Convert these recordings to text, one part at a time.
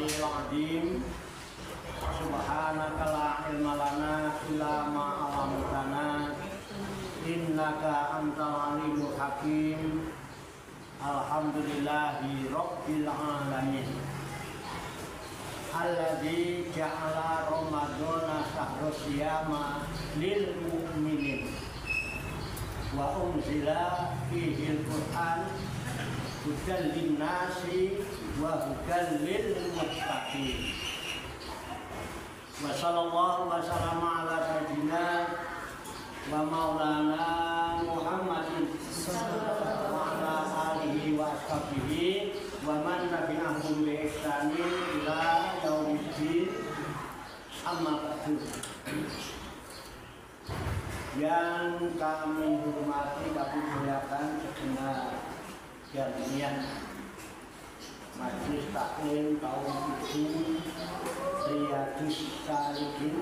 aliyil azim. Subhanaka la ilma lana illa ma 'allamtana innaka antal alimul hakim. Alhamdulillahi rabbil alamin. Alladzi ja'ala ramadhana syahrul siyama lil mu'minin wa unzila fihi al-Qur'an hudan lin-nasi wa hudan lil muttaqin. Wa sallallahu wa sallama ala sayyidina wa maulana Muhammadin wa ala alihi wa ashabihi wa man tabi'ahum bi ihsanin ila yaumiddin. Amma ba'du. Yang kami hormati, kami muliakan segenap jamiah Majelis Taklim kaum ibu Riyadhus Shalihin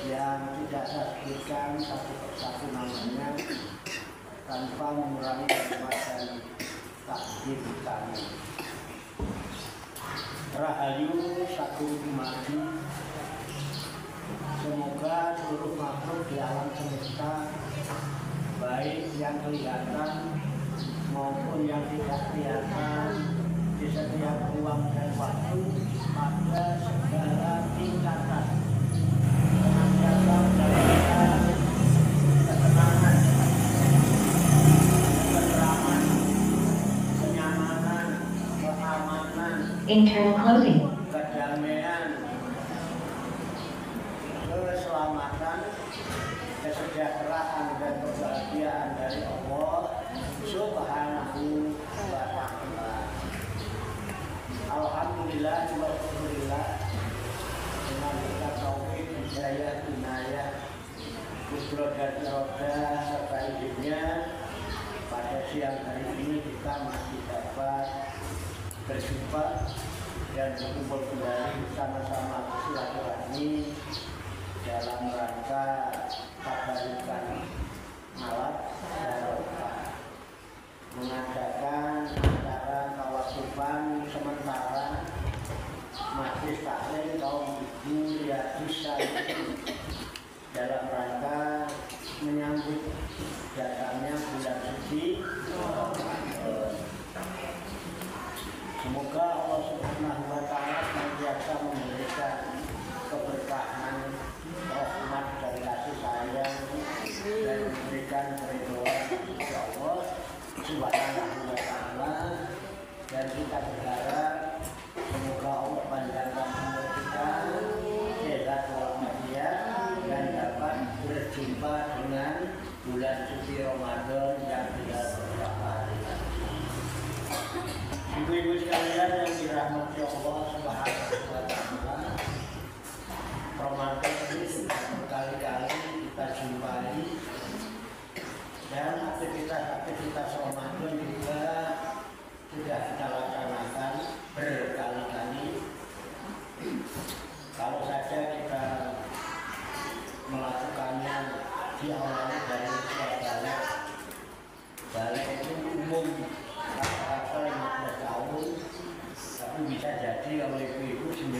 yang tidak saya sebutkan satu persatu namanya tanpa mengurangi kehormatan takdim kami. Rahayu Sagung Dumadi. Semoga seluruh makhluk di alam semesta, baik yang kelihatan maupun yang tidak kelihatan, di setiap ruang dan waktu, pada segala tingkatan, senantiasa mendapatkan ketenangan, keteraman, kenyamanan, keamanan, internal closing, kedamaian, keselamatan, kesejahteraan dan kebahagiaan dari Allah Subhanahu wa ta'ala. Alhamdulillah wa syukurillah dengan berkat taufik, hidayah, inayah, kudrat dan irodah serta izinnya, pada siang hari ini kita masih dapat berjumpa dan berkumpul kembali bersama-sama silaturahmi dalam rangka tabarukan malam barokah, mengadakan acara tawasufan sementara Majelis Taklim kaum ibu Riyadhus Shalihin dalam rangka menyambut datangnya bulan suci Ramadan. Semoga Allah Subhanahu wa ta'ala senantiasa memberikan keberkahan, rahmat dan kasih sayang dan memberikan keridhaan kepada Allah Subhanahu wa ta'ala, dan kita berharap semoga Allah panjangkan umur kita sehat walafiat dan dapat berjumpa dengan bulan suci Ramadan yang tidak beberapa hari lagi. Ibu-ibu sekalian yang dirahmati Allah Subhanahu wa ta'ala, Ramadan ini sudah berkali-kali kita jumpai dan aktivitas Ramadan juga sudah kita laksanakan berkali-kali. Kalau saja kita melakukannya diawali dari usia balik itu umum rata-rata 15 tahun, tapi bisa jadi oleh ibu-ibu 19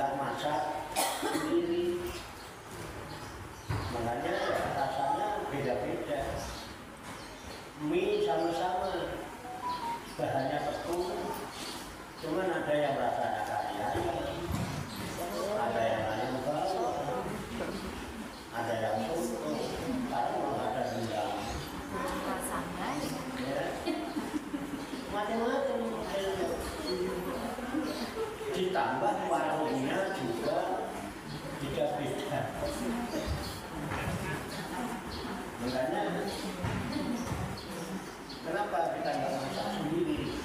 nggak masak sendiri, makanya ya, rasanya beda-beda. Mie sama-sama bahannya tepung, cuman ada yang rasanya kayak ada yang ayam bawang, ada yang soto, ada rendang, ya, macam-macam. Ditambah warungnya juga beda-beda. Makanya kenapa kita nggak masak sendiri?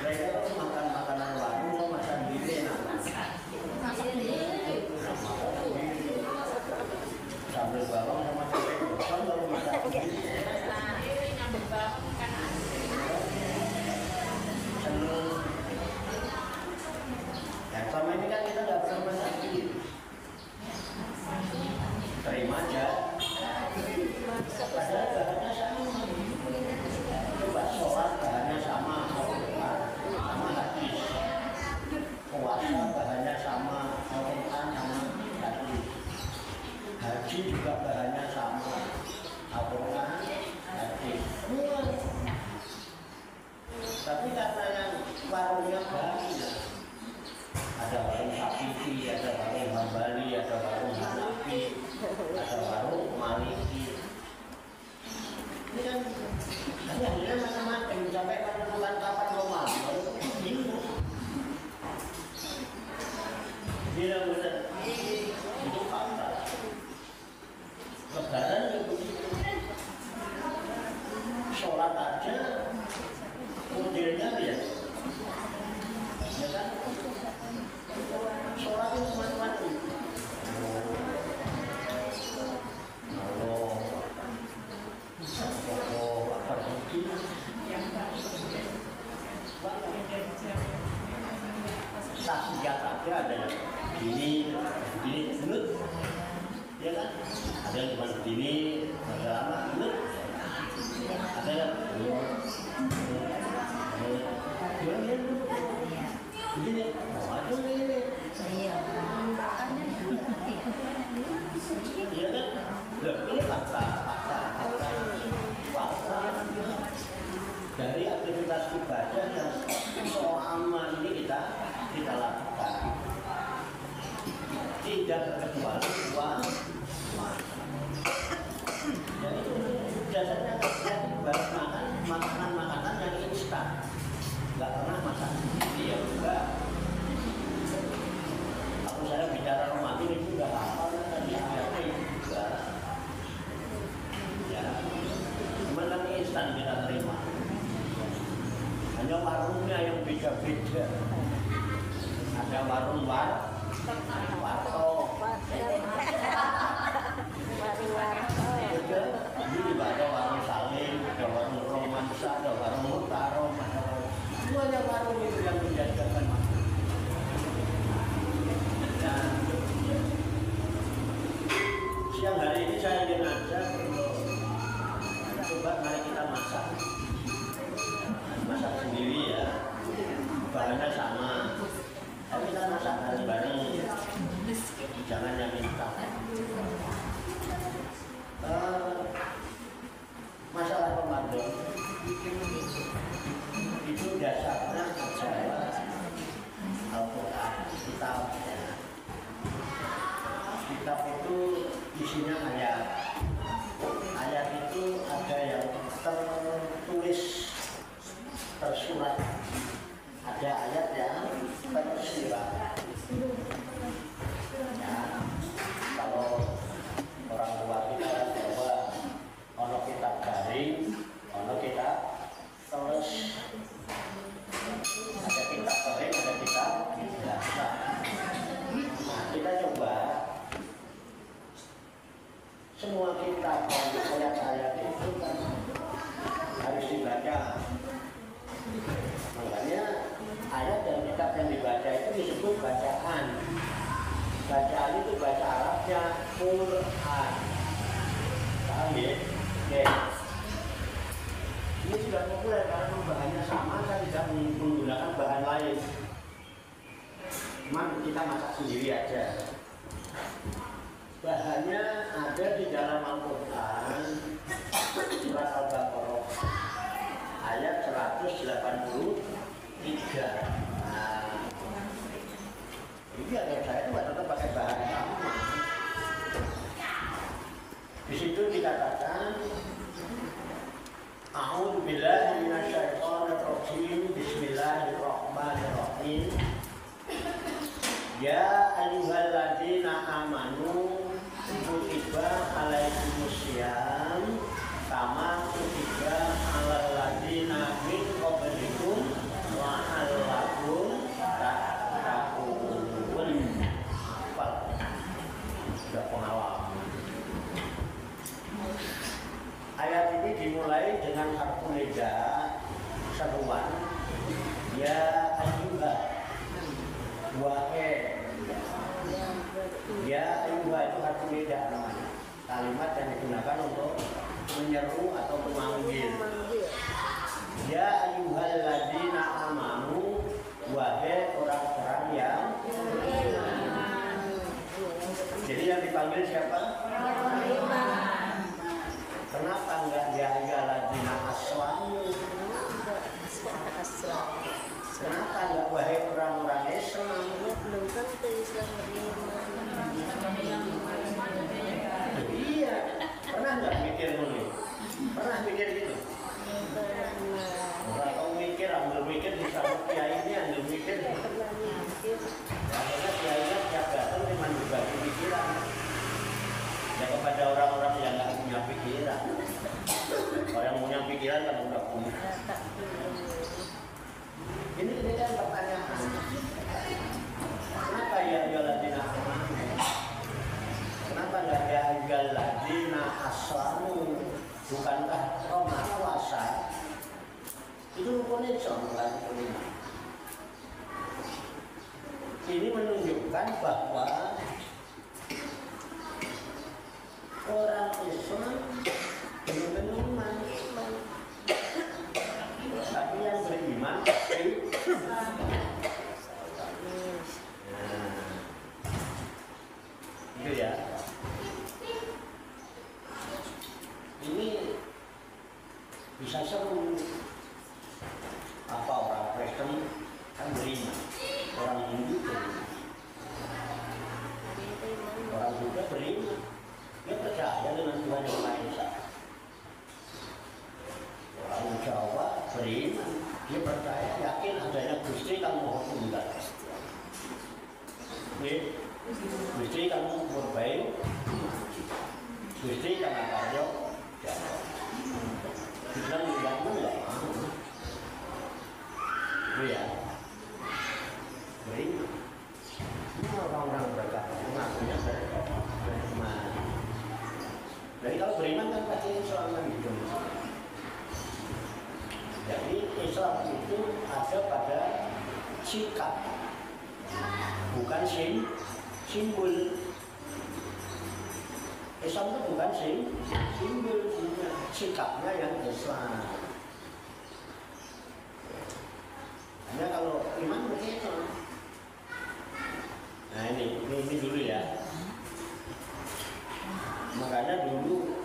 Mereka makan makanan warung mau masak sendiri enak. Sambal bawang sama cabai gosong kalau masak sendiri. Seneng. Yang selama ini kan kita nggak pernah masak sendiri. Terima aja. Padahal bahannya sama. Coba sholat bahannya sama, sama hadis. Puasa bahannya sama, Al-Quran sama hadis. Haji juga bahannya sama, Al-Quran, hadis. Tapi karena yang warungnya banyak, ada warung Hafidhi, ada warung Hambali, ada warung Hanafi, ada warung Maliki. Ini kan akhirnya macam-macam, sampai menemukan kapan mau makan. Benar-benar itu fakta. Lebaran juga begitu. Sholat aja modelnya ya, ya kan? Sholat itu macam-macam. Saksiat aja ada yang begini, belut, ya kan? Ada yang cuma begini, ada lama belut, ada yang begini, aduh ini, ya kan? Ini fakta. Dari aktivitas ibadah yang soal amal ini kita lakukan, tidak terkecuali puasa. Jadi dasarnya kita baru makan makanan yang instan, nggak pernah masak sendiri ya juga. Aku saya bicara Ramadan itu udah hafal kan biasanya juga. Ya, cuman kan instan kita terima. Hanya warungnya yang beda-beda. Ada warung warto. Ini ada warung Salim, ada warung Romansa, ada warung Mutaro, semuanya warung itu yang menjajakan makanan. Dan siang hari ini saya ingin ajak, coba mari kita masak sendiri ya, bahannya sama, tapi kita masak bareng, jangan yang instan. Masalah Ramadan itu dasarnya adalah Al-Quran, kitab itu isinya ayat. Ayat itu ada yang tertulis tersurat, ada ayat yang tersirat. Ya, kalau orang tua kita bahwa ono kitab garing, ono kitab terus, ada kitab garing, ada kitab biasa. Nah, kita coba semua kitab ayat-ayat itu kan harus dibaca. Makanya ayat dan kitab yang dibaca itu disebut bacaan. Bacaan itu bahasa Arabnya Quran. Paham ya? Oke. Ini sudah populer karena bahannya sama, kan tidak menggunakan bahan lain. cuman kita masak sendiri aja. Bahannya ada di dalam Al-Quran surat Al-Baqarah ayat 183. Nah, ini ada saya itu tetap pakai bahan sama. Di situ dikatakan A'udzu billahi minasyaitonir rajim. Bismillahirrahmanirrahim. Ya ayyuhalladzina amanu kutiba alaikumusiyam kama kutiba alal ladzina min qablikum la'allakum tattaqun. Apa? Sudah pengalaman. Ayat ini dimulai dengan harfu nida, seruan. Ya ayyuha, wahai. Ya ayyuha itu harfu nida namanya. Kalimat yang digunakan untuk menyeru atau memanggil. Ya ayyuhalladzina amanu, wahai orang-orang yang beriman. Jadi yang dipanggil siapa? Kenapa enggak ya ayyuhalladzina aslamu? Kenapa enggak wahai orang-orang Islam? Belum tentu Islam beriman. Iya, pernah nggak mikir dulu? Pernah mikir gitu? Orang tahu mikir, ambil mikir di sana kiai ini ambil mikir. Karena kiainya tiap datang cuma berbagi pikiran. Ya kepada orang-orang yang nggak punya pikiran. Kalau yang punya pikiran kan udah punya. Ini kan pertanyaan. Kenapa ya ayyuhalladzina amanu? Kenapa nggak ya ayyuhalladzina aslamu? Bukankah Roma puasa itu rukunnya bukan kelima? Ini menunjukkan bahwa orang Islam belum beriman, tapi yang beriman itu ya. Ini bisa seru. Apa orang Kristen kan beriman, orang Hindu beriman, orang Buddha beriman. Dia percaya dengan Tuhan yang Maha Esa. Orang Jawa beriman, dia percaya yakin adanya Gusti Kang Maha Tunggal. Gusti Kang Purbayu, Gusti Kang Akaryo. Kita tidak mau. Iya. Beriman. Ini orang-orang berkata mengakunya beriman. Jadi kalau beriman kan pasti Islam kan gitu. Jadi Islam itu ada pada sikap, bukan simbol. Islam itu bukan simbol, sikapnya yang Islam. Hanya kalau iman begitu. Nah ini dulu ya. Makanya dulu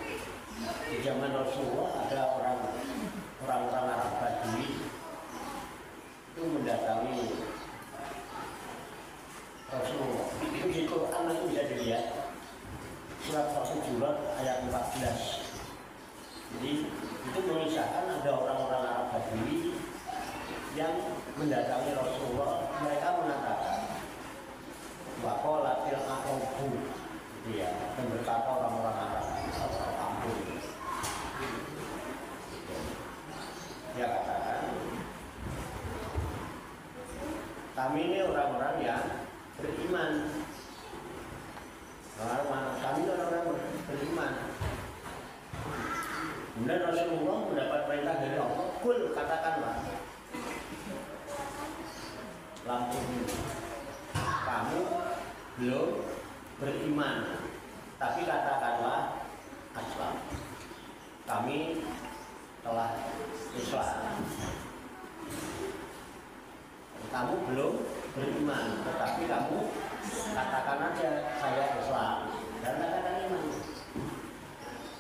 di zaman Rasulullah ada orang-orang Arab Badui itu mendatangi Rasulullah. Itu di Quran itu bisa dilihat surat Al-Hujurat ayat 14. Jadi itu mengisahkan ada orang-orang Arab Badui yang mendatangi Rasulullah. Mereka mengatakan waqalatil a'rabu, ya, dan berkata orang-orang Arab, orang kampung, dia katakan kami ini orang-orang yang beriman. Kami orang-orang beriman. Kemudian Rasulullah mendapat perintah dari Allah, kul, katakanlah, lampu kamu belum beriman, tapi katakanlah aslam, kami telah Islam. Kamu belum beriman, tetapi kamu katakan aja saya Islam dan katakan iman.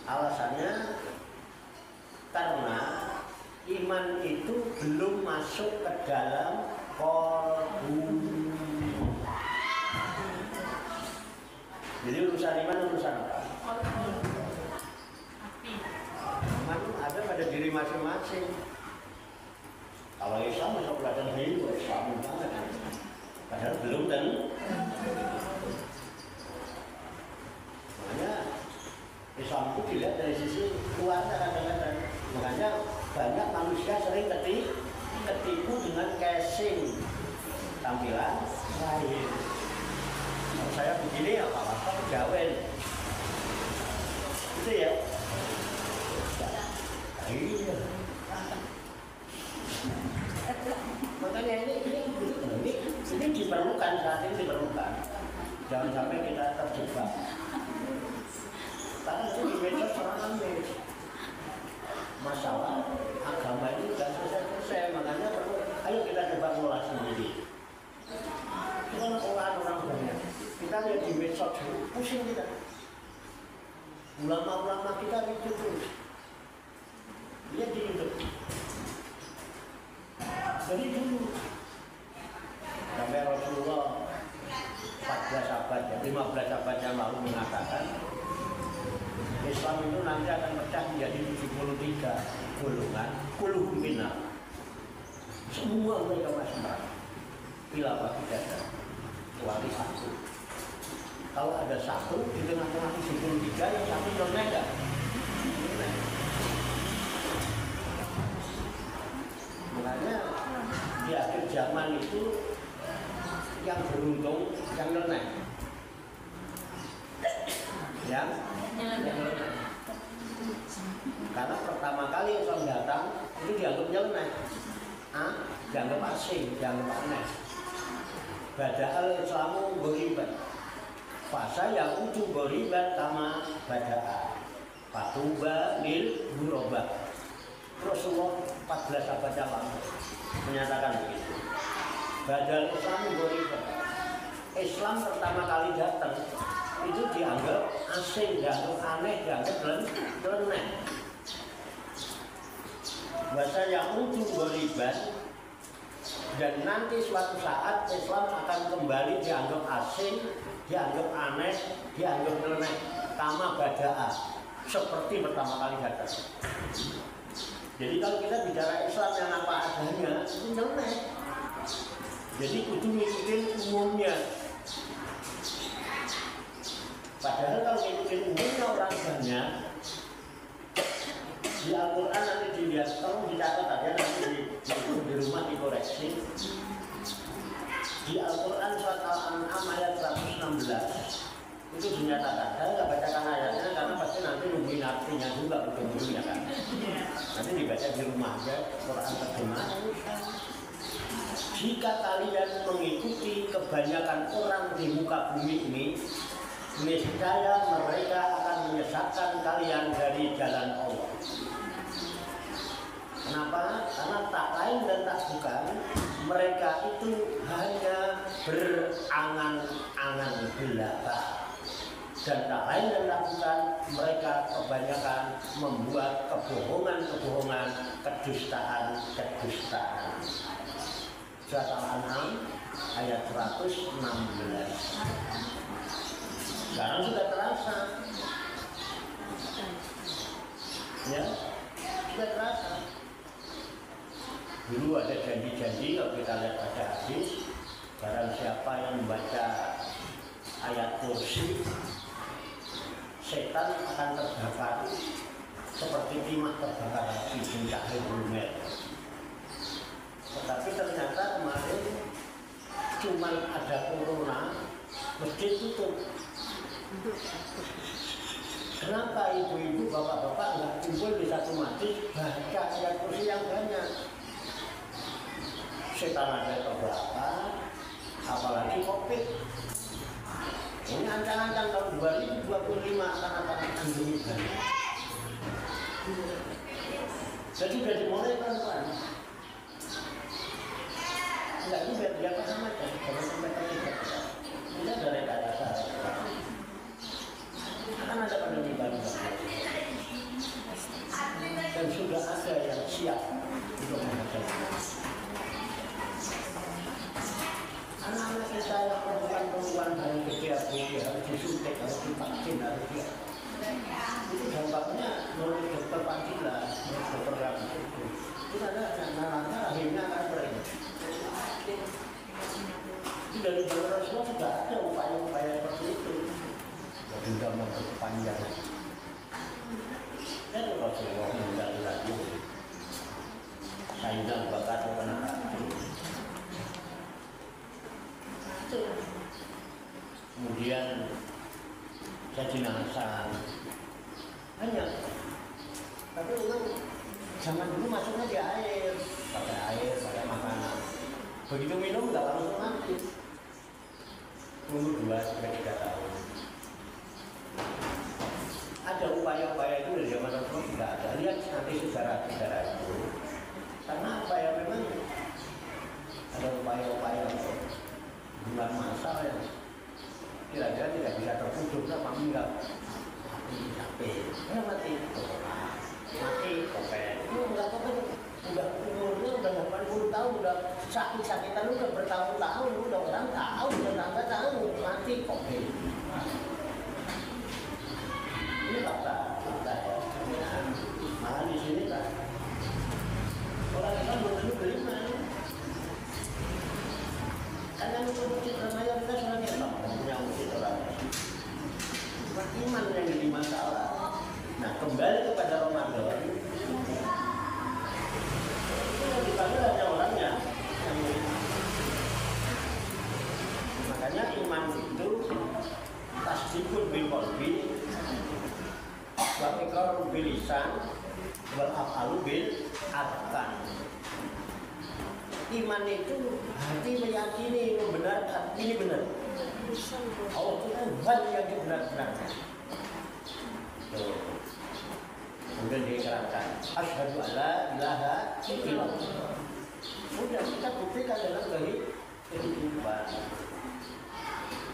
Alasannya karena iman itu belum masuk ke dalam kolbu. Jadi urusan iman urusan apa? Iman ada pada diri masing-masing. Kalau Islam masuk kelihatan hidup, Islam banget. Padahal belum tentu. Makanya Islam itu dilihat dari sisi luarnya kadang-kadang. Makanya banyak manusia sering ketipu dengan casing tampilan lahir. Kalau saya begini apa-apa kejawen. Gitu ya. Iya. Makanya ini diperlukan, saat ini diperlukan. Jangan sampai kita terjebak. Karena itu di medsos ramai. Masalah agama ini sudah selesai, makanya perlu. Ayo kita coba ngolah sendiri. Kita orang banyak. Kita lihat di medsos, pusing kita. Ulama-ulama kita itu terus. Lihat di YouTube. Jadi dulu sampai Rasulullah 14 abad, 15 abad yang lalu mengatakan Islam itu nanti akan pecah menjadi 73 golongan, kulluhum finnar. Semua mereka masuk neraka. Bila tidak ada kecuali satu. Kalau ada satu di tengah-tengah 73 yang satu non-nega. Makanya di akhir zaman itu yang beruntung yang nyeleneh. Yang nyeleneh. Karena pertama kali Islam datang itu dianggap nyeleneh. Dianggap asing, dianggap aneh. Bada'al Islamu ghoriban. Fasa yang ujung ghoriban sama bada'a. Fatuba lil ghuraba. Rasulullah 14 abad yang lalu menyatakan begitu. Badal Islam ghoriban. Islam pertama kali datang itu dianggap asing, dianggap aneh, dianggap nyeleneh. Bahasa yang ujung ghoriban. Dan nanti suatu saat Islam akan kembali dianggap asing, dianggap aneh, dianggap nyeleneh. Kama bada'a, seperti pertama kali datang. Jadi kalau kita bicara Islam yang apa adanya, itu nyeleneh. Jadi kudu ngikutin umumnya. Padahal kalau ngikutin umumnya orang banyak, di Al-Quran nanti dilihat, kalau dicatat aja nanti di rumah dikoreksi. Di Al-Quran surat Al-An'am ayat 116 itu dinyatakan. Saya nggak bacakan ayatnya karena pasti nanti nungguin artinya juga ujung-ujungnya kan. Nanti dibaca di rumah aja Quran terjemah. Jika kalian mengikuti kebanyakan orang di muka bumi ini, niscaya mereka akan menyesatkan kalian dari jalan Allah. Kenapa? Karena tak lain dan tak bukan, mereka itu hanya berangan-angan belaka. Dan tak lain dan tak bukan, mereka kebanyakan membuat kebohongan-kebohongan, kedustaan-kedustaan. Surat Al-An'am ayat 116. Sekarang sudah terasa. Ya, sudah terasa. Dulu ada janji-janji, kalau kita lihat pada hadis, barang siapa yang membaca ayat kursi, setan akan terbakar seperti timah terbakar api mencahai lumer. Tetapi ternyata kemarin cuma ada corona, masjid tutup. Kenapa ibu-ibu, bapak-bapak nggak kumpul di satu masjid baca ayat kursi yang banyak? Setan ada terbakar, apalagi COVID. Ini ancang-ancang tahun 2025 akan ada pandemi banyak. Jadi sudah dimulai kan. Enggak juga dia paham aja kalau sampai terlibat. Tidak ada rekayasa. Akan ada pandemi baru. Dan sudah ada yang siap untuk menghadapi. Anak-anak kita yang perempuan harus diabetes, harus disuntik, harus divaksin, harus dia. Itu dampaknya menurut dokter Pancila, menurut dokter Rabi itu ada anak-anaknya akhirnya akan berat. Itu dari Rasulullah sudah ada upaya-upaya seperti itu. Sudah memperpanjang. Dan Rasulullah meninggal lagi. Sayyidina Abu Bakar pernah kemudian Sayyidina Hasan banyak. Tapi memang zaman dulu masuknya di air, pakai makanan. Begitu minum nggak langsung mati. Umur 2-3 tahun. Ada upaya-upaya itu dari zaman Rasulullah tidak ada. Lihat nanti sejarah-sejarah itu. Karena apa ya memang ada upaya-upaya untuk bulan masa yang kira-kira tidak bisa terputus sama meninggal. Mati capek, mati kopek. Udah kopek, udah umurnya udah 80 tahun, udah sakit-sakitan, udah bertahun-tahun, udah orang tahu, udah nggak tahu, mati kopek. Ini fakta ya. Nah di sini kan orang Islam belum beriman. Karena masjid mayoritas orang Islam punya masjid orang iman yang jadi masalah. Nah kembali kepada Ramadan itu yang dipanggil hanya orangnya yang makanya iman itu tasdikun bil qalbi wa iqrarun bil lisan wal af'alu bil arkan. Iman itu hati meyakini membenarkan ini benar. Allah Tuhan yang dibenar-benarkan. Kemudian diikrarkan asyhadu alla ilaha illallah. Sudah kita buktikan dalam kehidupan.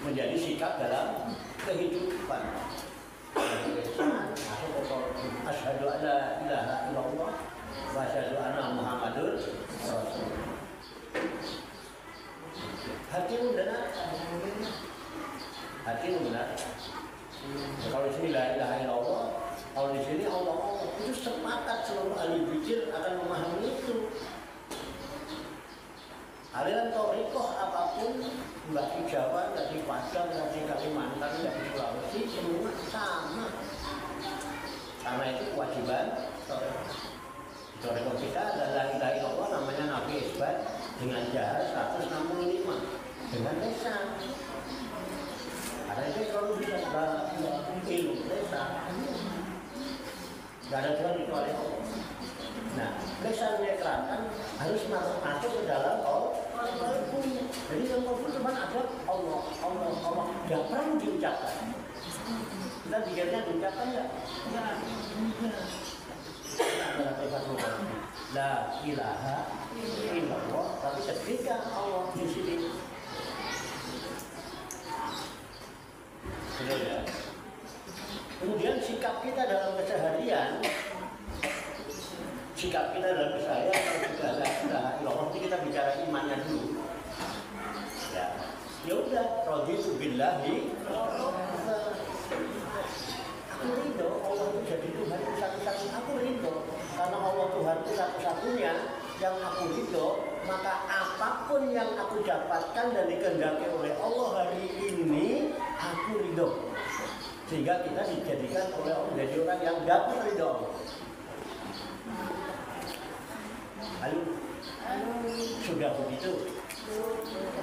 Menjadi sikap dalam kehidupan. Asyhadu alla ilaha illallah wa asyhadu anna Muhammadur Rasulullah. Hati benar, hati benar. Kalau di sini la ilaha illallah, kalau di sini Allah itu sepakat seluruh ahli zikir akan memahami itu. Aliran thariqah apapun, nggak di Jawa, nggak di Padang, nggak di Kalimantan, nggak di Sulawesi, semua sama. Karena itu kewajiban thariqah kita adalah la ilaha illallah, namanya Nabi Isbat dengan jahar 165 dengan lisan. Karena itu kalau bisa ilmu lisan, nggak ada Tuhan kecuali Allah. Nah, lisan diikrarkan harus masuk ke dalam qalbu. Jadi yang qalbu cuma ada Allah, Allah, Allah. Nggak perlu diucapkan. Kita pikirnya diucapkan nggak? Nggak. La ilaha illallah, tapi ketika Allah di sini, ya. Kemudian sikap kita dalam keseharian, sikap kita dalam keseharian kalau sudah la ilaha illallah, kita bicara imannya dulu. Ya udah, raditu billahi. Aku ridho Allah itu jadi Tuhan itu satu-satunya. Aku ridho karena Allah Tuhan itu satu-satunya yang aku ridho, maka apapun yang aku dapatkan dan dikehendaki oleh Allah hari ini aku ridho. Sehingga kita dijadikan oleh Allah menjadi orang yang dapat ridho. Lalu sudah begitu?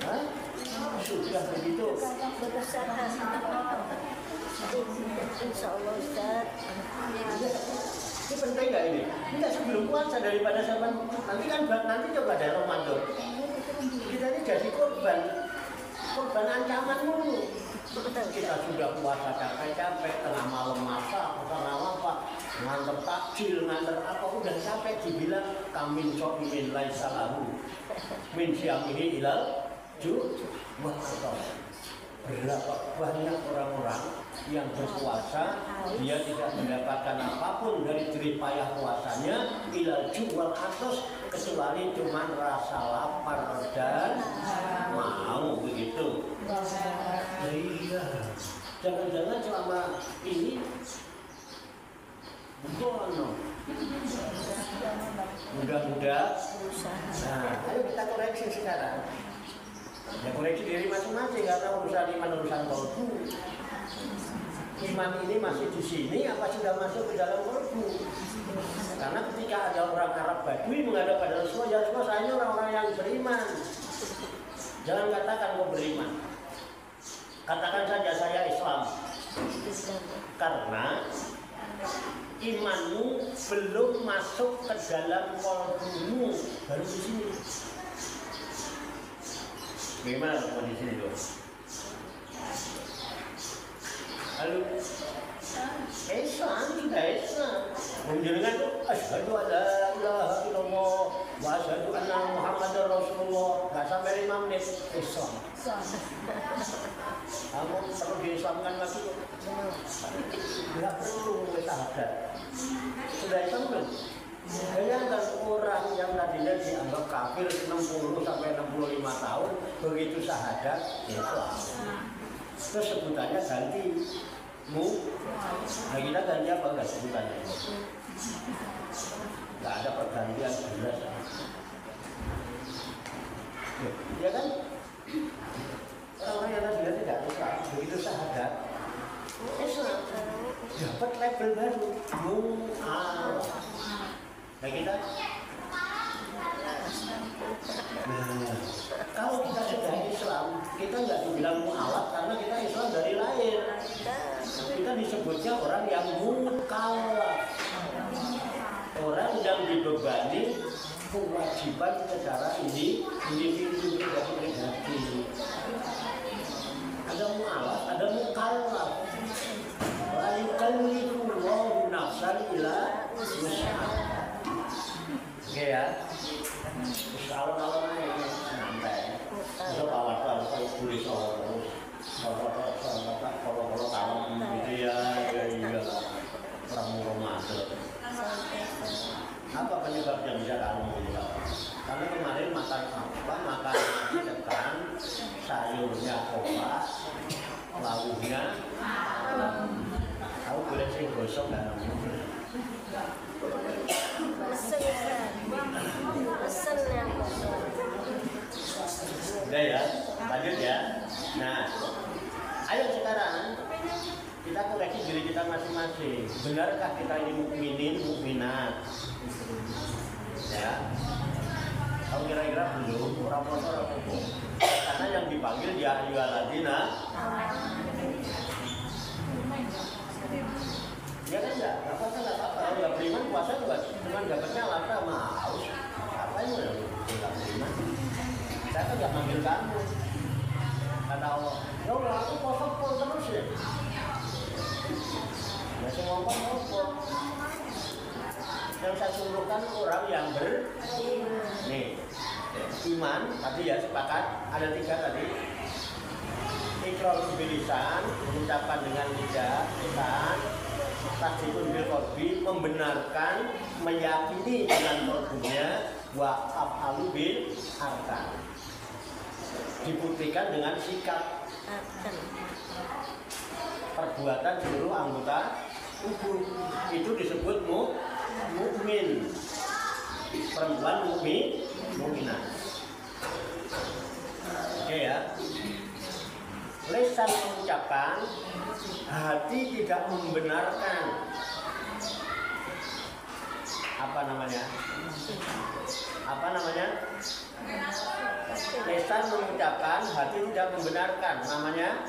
Hah? Sudah begitu? Insya Allah Ustaz. Ini penting nggak ini? Ini sebelum puasa daripada zaman nanti kan nanti coba ada Ramadan. Kita ini jadi korban ancaman mulu. Kita sudah puasa capek-capek, tengah malam masak, tengah apa, nganter takjil, nganter apa, udah capek dibilang kamin so'imin laisa lahu min syamihi ilal wah, berapa banyak orang-orang yang berpuasa dia tidak mendapatkan apapun dari jerih payah puasanya ilal wal atos kecuali cuma rasa lapar dan mau begitu. Iya, jangan-jangan selama ini mudah-mudahan. Nah, ayo kita koreksi sekarang. Ya koreksi diri masing-masing karena urusan iman urusan kolbu. Iman ini masih di sini apa sudah masuk ke dalam kolbu? Karena ketika ada orang Arab Badui menghadap pada Rasulullah, ya Rasulullah, saya ini orang-orang yang beriman. Jangan katakan kau beriman. Katakan saja saya Islam. Karena imanmu belum masuk ke dalam kolbumu, baru di sini. Bagaimana teman di sini dong? Lalu Islam sudah Islam. Menjenengan tuh asyhadu an la ilaha illallah wa asyhadu anna Muhammadar Rasulullah. Enggak sampai 5 menit Islam. Kamu perlu diislamkan lagi. Enggak perlu syahadat. Sudah Islam belum? Bayangkan orang yang tadinya dianggap kafir 60 sampai 65 tahun begitu syahadat Islam. Terus sebutannya ganti nah kita ganti apa enggak sebutannya? Enggak ada pergantian jelas. Ya kan? Orang-orang yang tadinya tidak Islam begitu syahadat Islam dapat label baru mu'alaf. Nah kita kalau kita sudah Islam, kita nggak dibilang mu'alaf karena kita Islam dari lahir. Kita disebutnya orang yang mukallaf, orang yang dibebani kewajiban secara individu pribadi. Ada mu'alaf, ada mukallaf. La yukallifullahu nafsan illa wus'aha. Oke ya. Kalau ini santai. Kalau awal-awal kalau tulis kalau tahu gitu ya orang Ramadan. Apa penyebabnya bisa kamu bilang? Karena kemarin makan apa? Makan ikan, sayurnya kopas, lauknya. Aku boleh sih gosok dan udah ya, lanjut ya. Nah, ayo sekarang kita koreksi diri kita masing-masing. Benarkah kita ini mukminin, mukminat? Ya, kalau kira-kira belum, orang motor apa pun. Karena yang dipanggil ya ayyuhalladzina. Ya kan enggak apa-apa. Kalau nggak beriman puasa juga cuma dapatnya lapar sama haus. Apa yang udah nggak beriman? Saya kan nggak manggil kamu. Kata Allah, ya Allah aku puasa full terus ya. Ya semua apa? Yang saya suruhkan orang yang nih iman tadi ya sepakat ada 3 tadi. Iqrar bil lisan, mengucapkan dengan lidah, lisan. Tasdikun bil qalbi, membenarkan, meyakini dengan qalbunya, wa af'alu bil arkan. Dibuktikan dengan sikap perbuatan seluruh anggota tubuh. Itu disebut mukmin. Perempuan mukminah. Oke ya. Lisan mengucapkan, hati tidak membenarkan. Apa namanya? Lisan mengucapkan, hati tidak membenarkan. Namanya?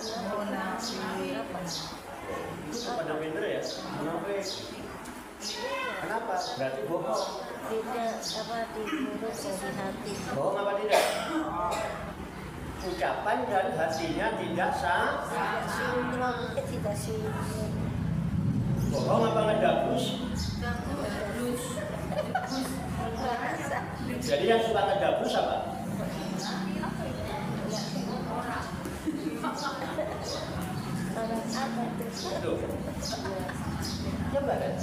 Itu pada pinter ya? Kenapa? Berarti bohong. Tidak diurus di hati. Bohong apa tidak? Ucapan dan hatinya tidak sah. Tidak sinkron. Bohong apa ngedabus? Jadi yang suka ngedabus apa? Orang apa tuh? Tuh. Coba kan?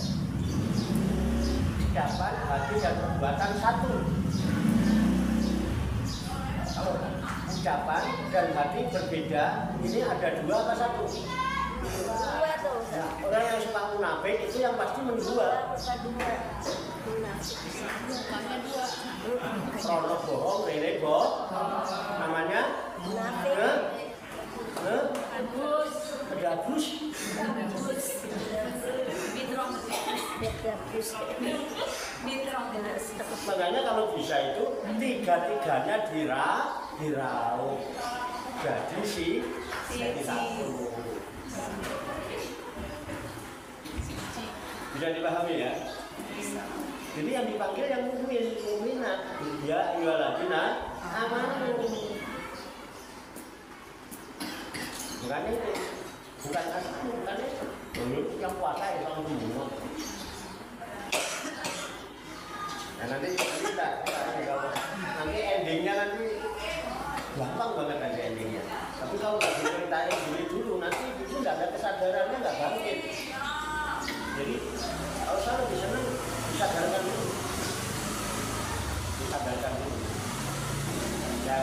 Ucapan, hati, dan perbuatan satu. Kalau ucapan dan hati berbeda, ini ada dua apa satu? Dua tuh. Nah, orang yang suka munafik itu yang pasti mendua. Bukan dua. Munafik. Produk bohong, lele bohong. Namanya? Munafik. Kedabus. Makanya kalau bisa itu tiga-tiganya diraup. Jadi jadi satu. Bisa dipahami ya? Jadi yang dipanggil yang mu'minat. Ya ayyuhalladzina amanu. Bukan itu. Bukan asal, bukan itu. Yang puasa ya sama semua. Nah nanti endingnya nanti gampang banget nanti endingnya. Tapi kalau nggak diceritain dulu nanti itu nggak ada kesadarannya, nggak bangkit. Jadi kalau saya lebih senang disadarkan dulu. Disadarkan dulu. Ya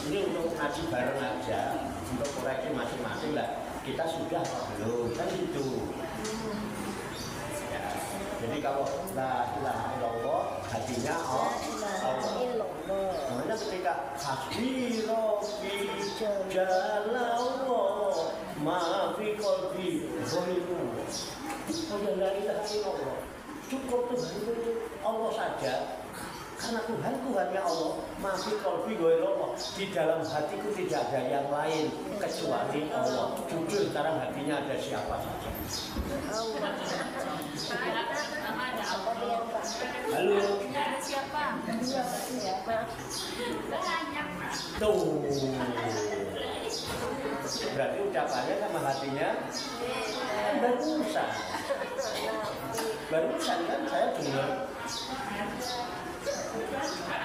ini untuk ngaji bareng aja, untuk koreksi masing-masing lah. Kita sudah belum kan gitu. Ya, jadi kalau la ilaha illallah hatinya Allah. Makanya ketika hasbi rabbi jalallah ma fi qalbi ghairu. Kalau la ilaha illallah cukup Tuhan itu Allah saja. Karena Tuhannya Allah, masih qalbi ghairu. Di dalam hatiku tidak ada yang lain kecuali Allah. Jujur sekarang hatinya ada siapa saja. Halo. Ada siapa? Tuh. Berarti ucapannya sama hatinya barusan kan saya dengar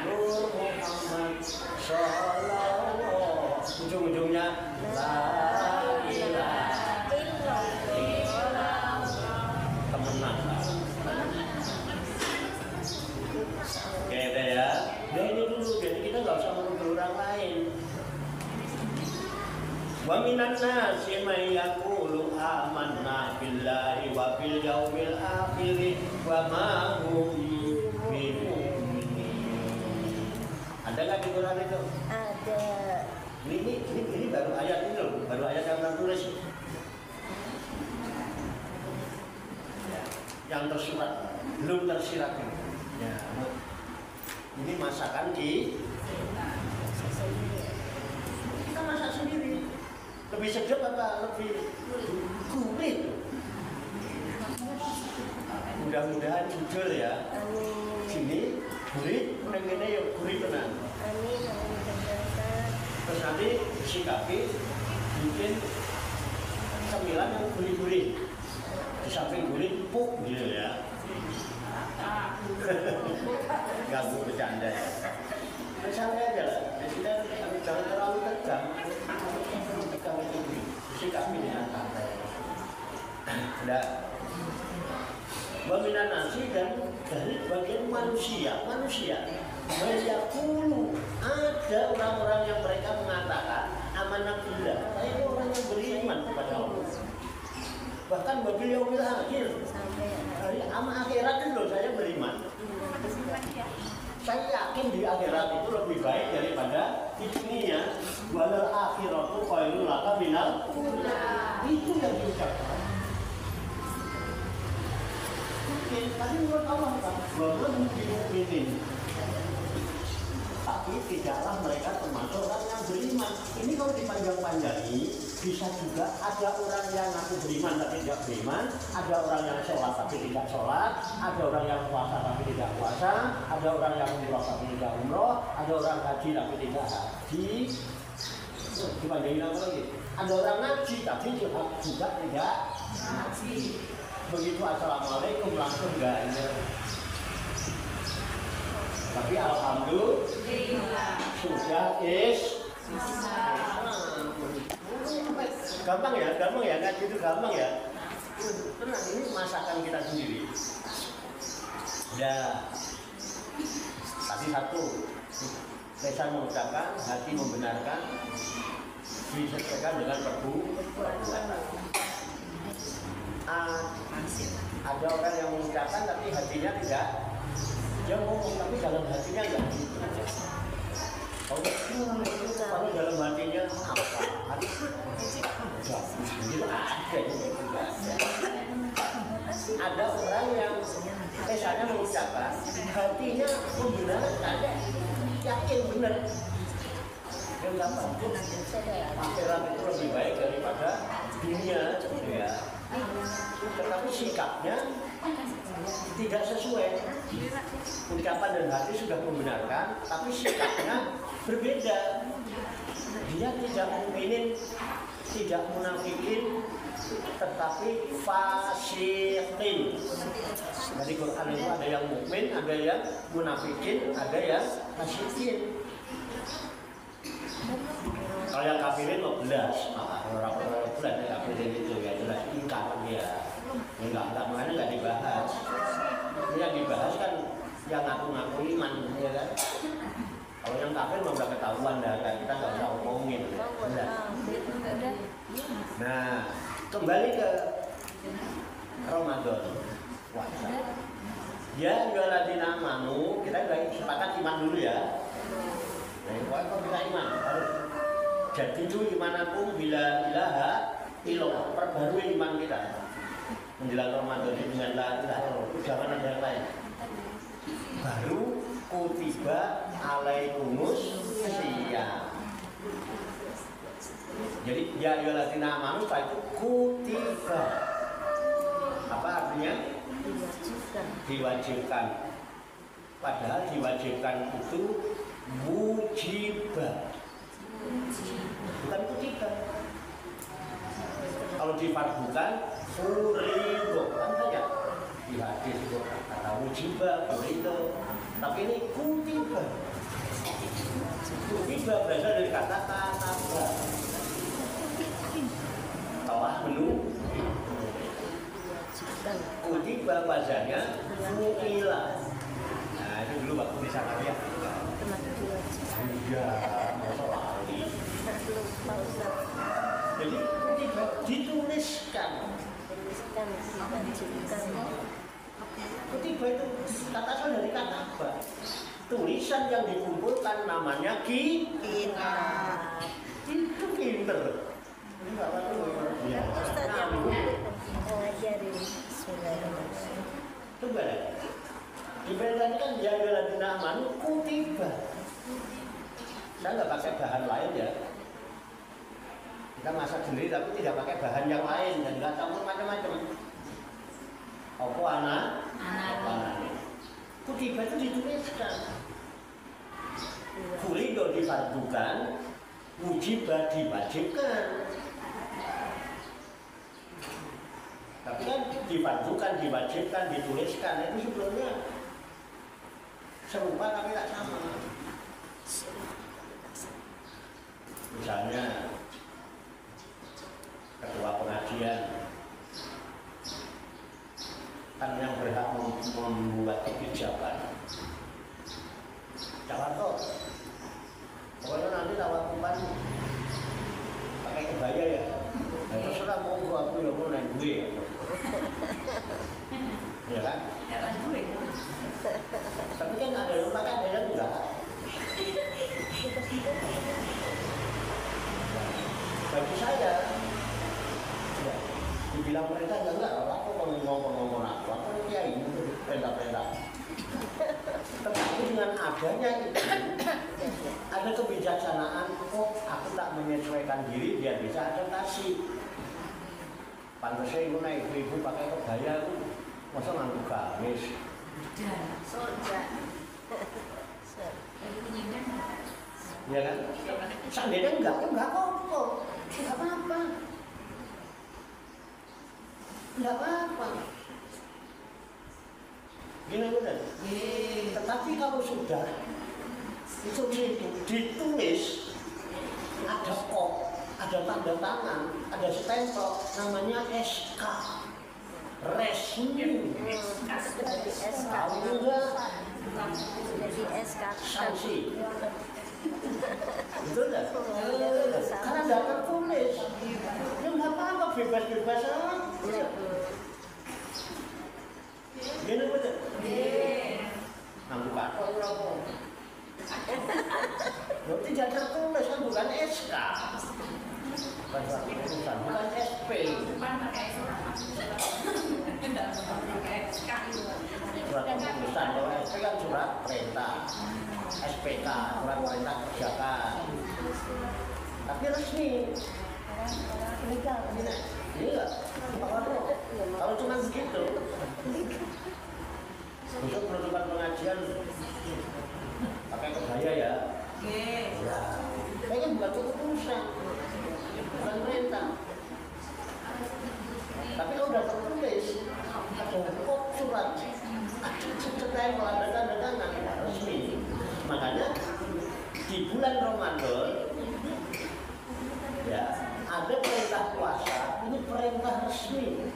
Nur Muhammad Sallallahu, ujung-ujungnya la ilaha illallah. Temenan. Oke deh ya. Nah ini dulu, jadi kita nggak usah menuduh orang lain. Wa minan nasi may yaqulu amanna billahi wa bil yaumil akhir wa ma hum ada nggak di Quran itu? Ada. Ini baru ayat ini loh, baru ayat yang tertulis. Ya, yang tersurat, belum tersirat. Ya, ini masakan di kita masak sendiri. Lebih sedap apa lebih gurih? Mudah-mudahan jujur ya. Sini gurih, ini ya gurih tenang. Amin. Terus nanti sikapi bikin cemilan yang gurih-gurih. Di samping gurih, puk gitu ya. Gak mau bercanda ya. Santai aja lah. Kita jangan terlalu tegang. Kami gurih. Sikapi dengan santai. Udah. Waminan nasi dan dari bagian manusia Mayakulu, ada orang-orang yang mereka mengatakan amanah billah, saya itu orang yang beriman kepada Allah. Bahkan wabil yaumil akhir, hari ama akhirat itu saya beriman. Saya yakin di akhirat itu lebih baik daripada di dunia. Walal akhiratu khairul laka minal ula. Itu yang diucapkan. Tapi menurut Allah kan, bahwa mukmin, tapi tidaklah mereka termasuk orang yang beriman. Ini kalau dipanjang-panjangi, bisa juga ada orang yang ngaku beriman tapi tidak beriman, ada orang yang sholat tapi tidak sholat, ada orang yang puasa tapi tidak puasa, ada orang yang umroh tapi tidak umroh, ada orang haji tapi tidak haji. Dibandingin apa lagi? Ada orang ngaji tapi juga tidak ngaji. Begitu assalamualaikum langsung gaya. Tapi alhamdulillah sudah gampang ya, ngaji itu gampang ya. Tenang, ini masakan kita sendiri. Ya, tapi satu, lisan mengucapkan, hati membenarkan, disesuaikan dengan perbuatan. Ada orang yang mengucapkan tapi hatinya tidak. Dia ngomong tapi dalam hatinya enggak. Kalau dalam hatinya apa? Ada orang yang lisannya mengucapkan, hatinya membenarkan, yakin benar. Yang apa? Akhirat itu lebih baik daripada dunia, ya. Tetapi sikapnya tidak sesuai. Ucapan dan hati sudah membenarkan, tapi sikapnya berbeda. Dia tidak mukminin, tidak munafikin, tetapi fasikin. Dari Quran itu ada yang mukmin, ada yang munafikin, ada yang fasikin. Kalau yang kafirin 15, orang belas yang kafirin itu ya jelas ingkar dia. Enggak makanya nggak dibahas. Ini yang dibahas kan yang ngaku-ngaku iman, ya kan? Kalau yang kafir mau nggak ketahuan dah, kan kita nggak usah ngomongin. Nah, kembali ke Ramadan. Puasa. Ya, yuladina amanu, kita udah sepakat iman dulu ya. Nah, kalau kita iman harus jadi itu imanakum bila ilaha ilallah, perbarui iman kita. Menjelang Ramadan ini dengan la ilaha illallah, jangan ada yang lain. Baru kutiba alaikumus siyam. Jadi ya ayyuhalladzina amanu itu kutiba. Apa artinya? Diwajibkan. Padahal diwajibkan itu wujibah. Bukan kutiba. Kalau difardukan furido, kan saja di hadis itu kata wujibah, furido. Tapi ini kutiba. Kutiba berasal dari kata kataba. Telah kutiba wazannya fu'ila. Nah itu dulu waktu di sana ya. Iya, masalah ini. Jadi kutiba dituliskan. Kutiba itu kata asal dari kata apa? Tulisan yang dikumpulkan namanya kitab. Itu pinter. Ustaz yang ngajarin Bismillahirrahmanirrahim. Coba deh. Diperintahkan ya ayyuhalladzina amanu kutiba. Saya nggak pakai bahan lain ya. Kita masak sendiri tapi tidak pakai bahan yang lain dan nggak campur macam-macam. Apa anak? Kutiba itu dituliskan. Furido difardukan, wujibah diwajibkan. Tapi kan difardukan, diwajibkan, dituliskan itu sebelumnya serupa tapi tak sama. Misalnya ketua pengajian kan yang berhak membuat kebijakan. Cawarto, pokoknya nanti tawakupan pakai kebaya ya. Nah, terserah mau aku ya mau naik gue. Ya kan? Tapi kan ada yang pakai, ada yang enggak. Bagi saya, ya, dibilang mereka enggak, aku ngomong aku kiai itu perintah-perintah. Tetapi dengan adanya itu, ada kebijaksanaan, kok aku tak menyesuaikan diri biar bisa adaptasi. Pantasnya itu naik ibu pakai kebaya itu, masa nganggu gamis. ya kan? Seandainya enggak apa-apa, enggak apa-apa, enggak apa-apa. Gini benar. Tetapi kalau sudah itu ditulis, ada kok, ada tanda tangan, ada stempel, namanya SK. Resmi. Jadi SK. Tahu enggak? Jadi SK. Sanksi. Betul enggak? Karena enggak tertulis. Ya enggak apa-apa, bebas-bebas aja. Gini betul? Nah, bukan. Tidak tertulis, kan bukan SK. Bukan SP. Surat keputusan, kalau SP kan surat perintah, SPK, surat perintah kerjakan. Tapi resmi. Ini enggak. Kalau cuma begitu, besok penutupan pengajian pakai kebaya ya. Ya, kayaknya bukan keputusan, bukan perintah. Tapi kalau udah tertulis, ada kok surat, stempel, ada tanda tangan resmi. Makanya di bulan Ramadan, ya ada perintah puasa, ini perintah resmi.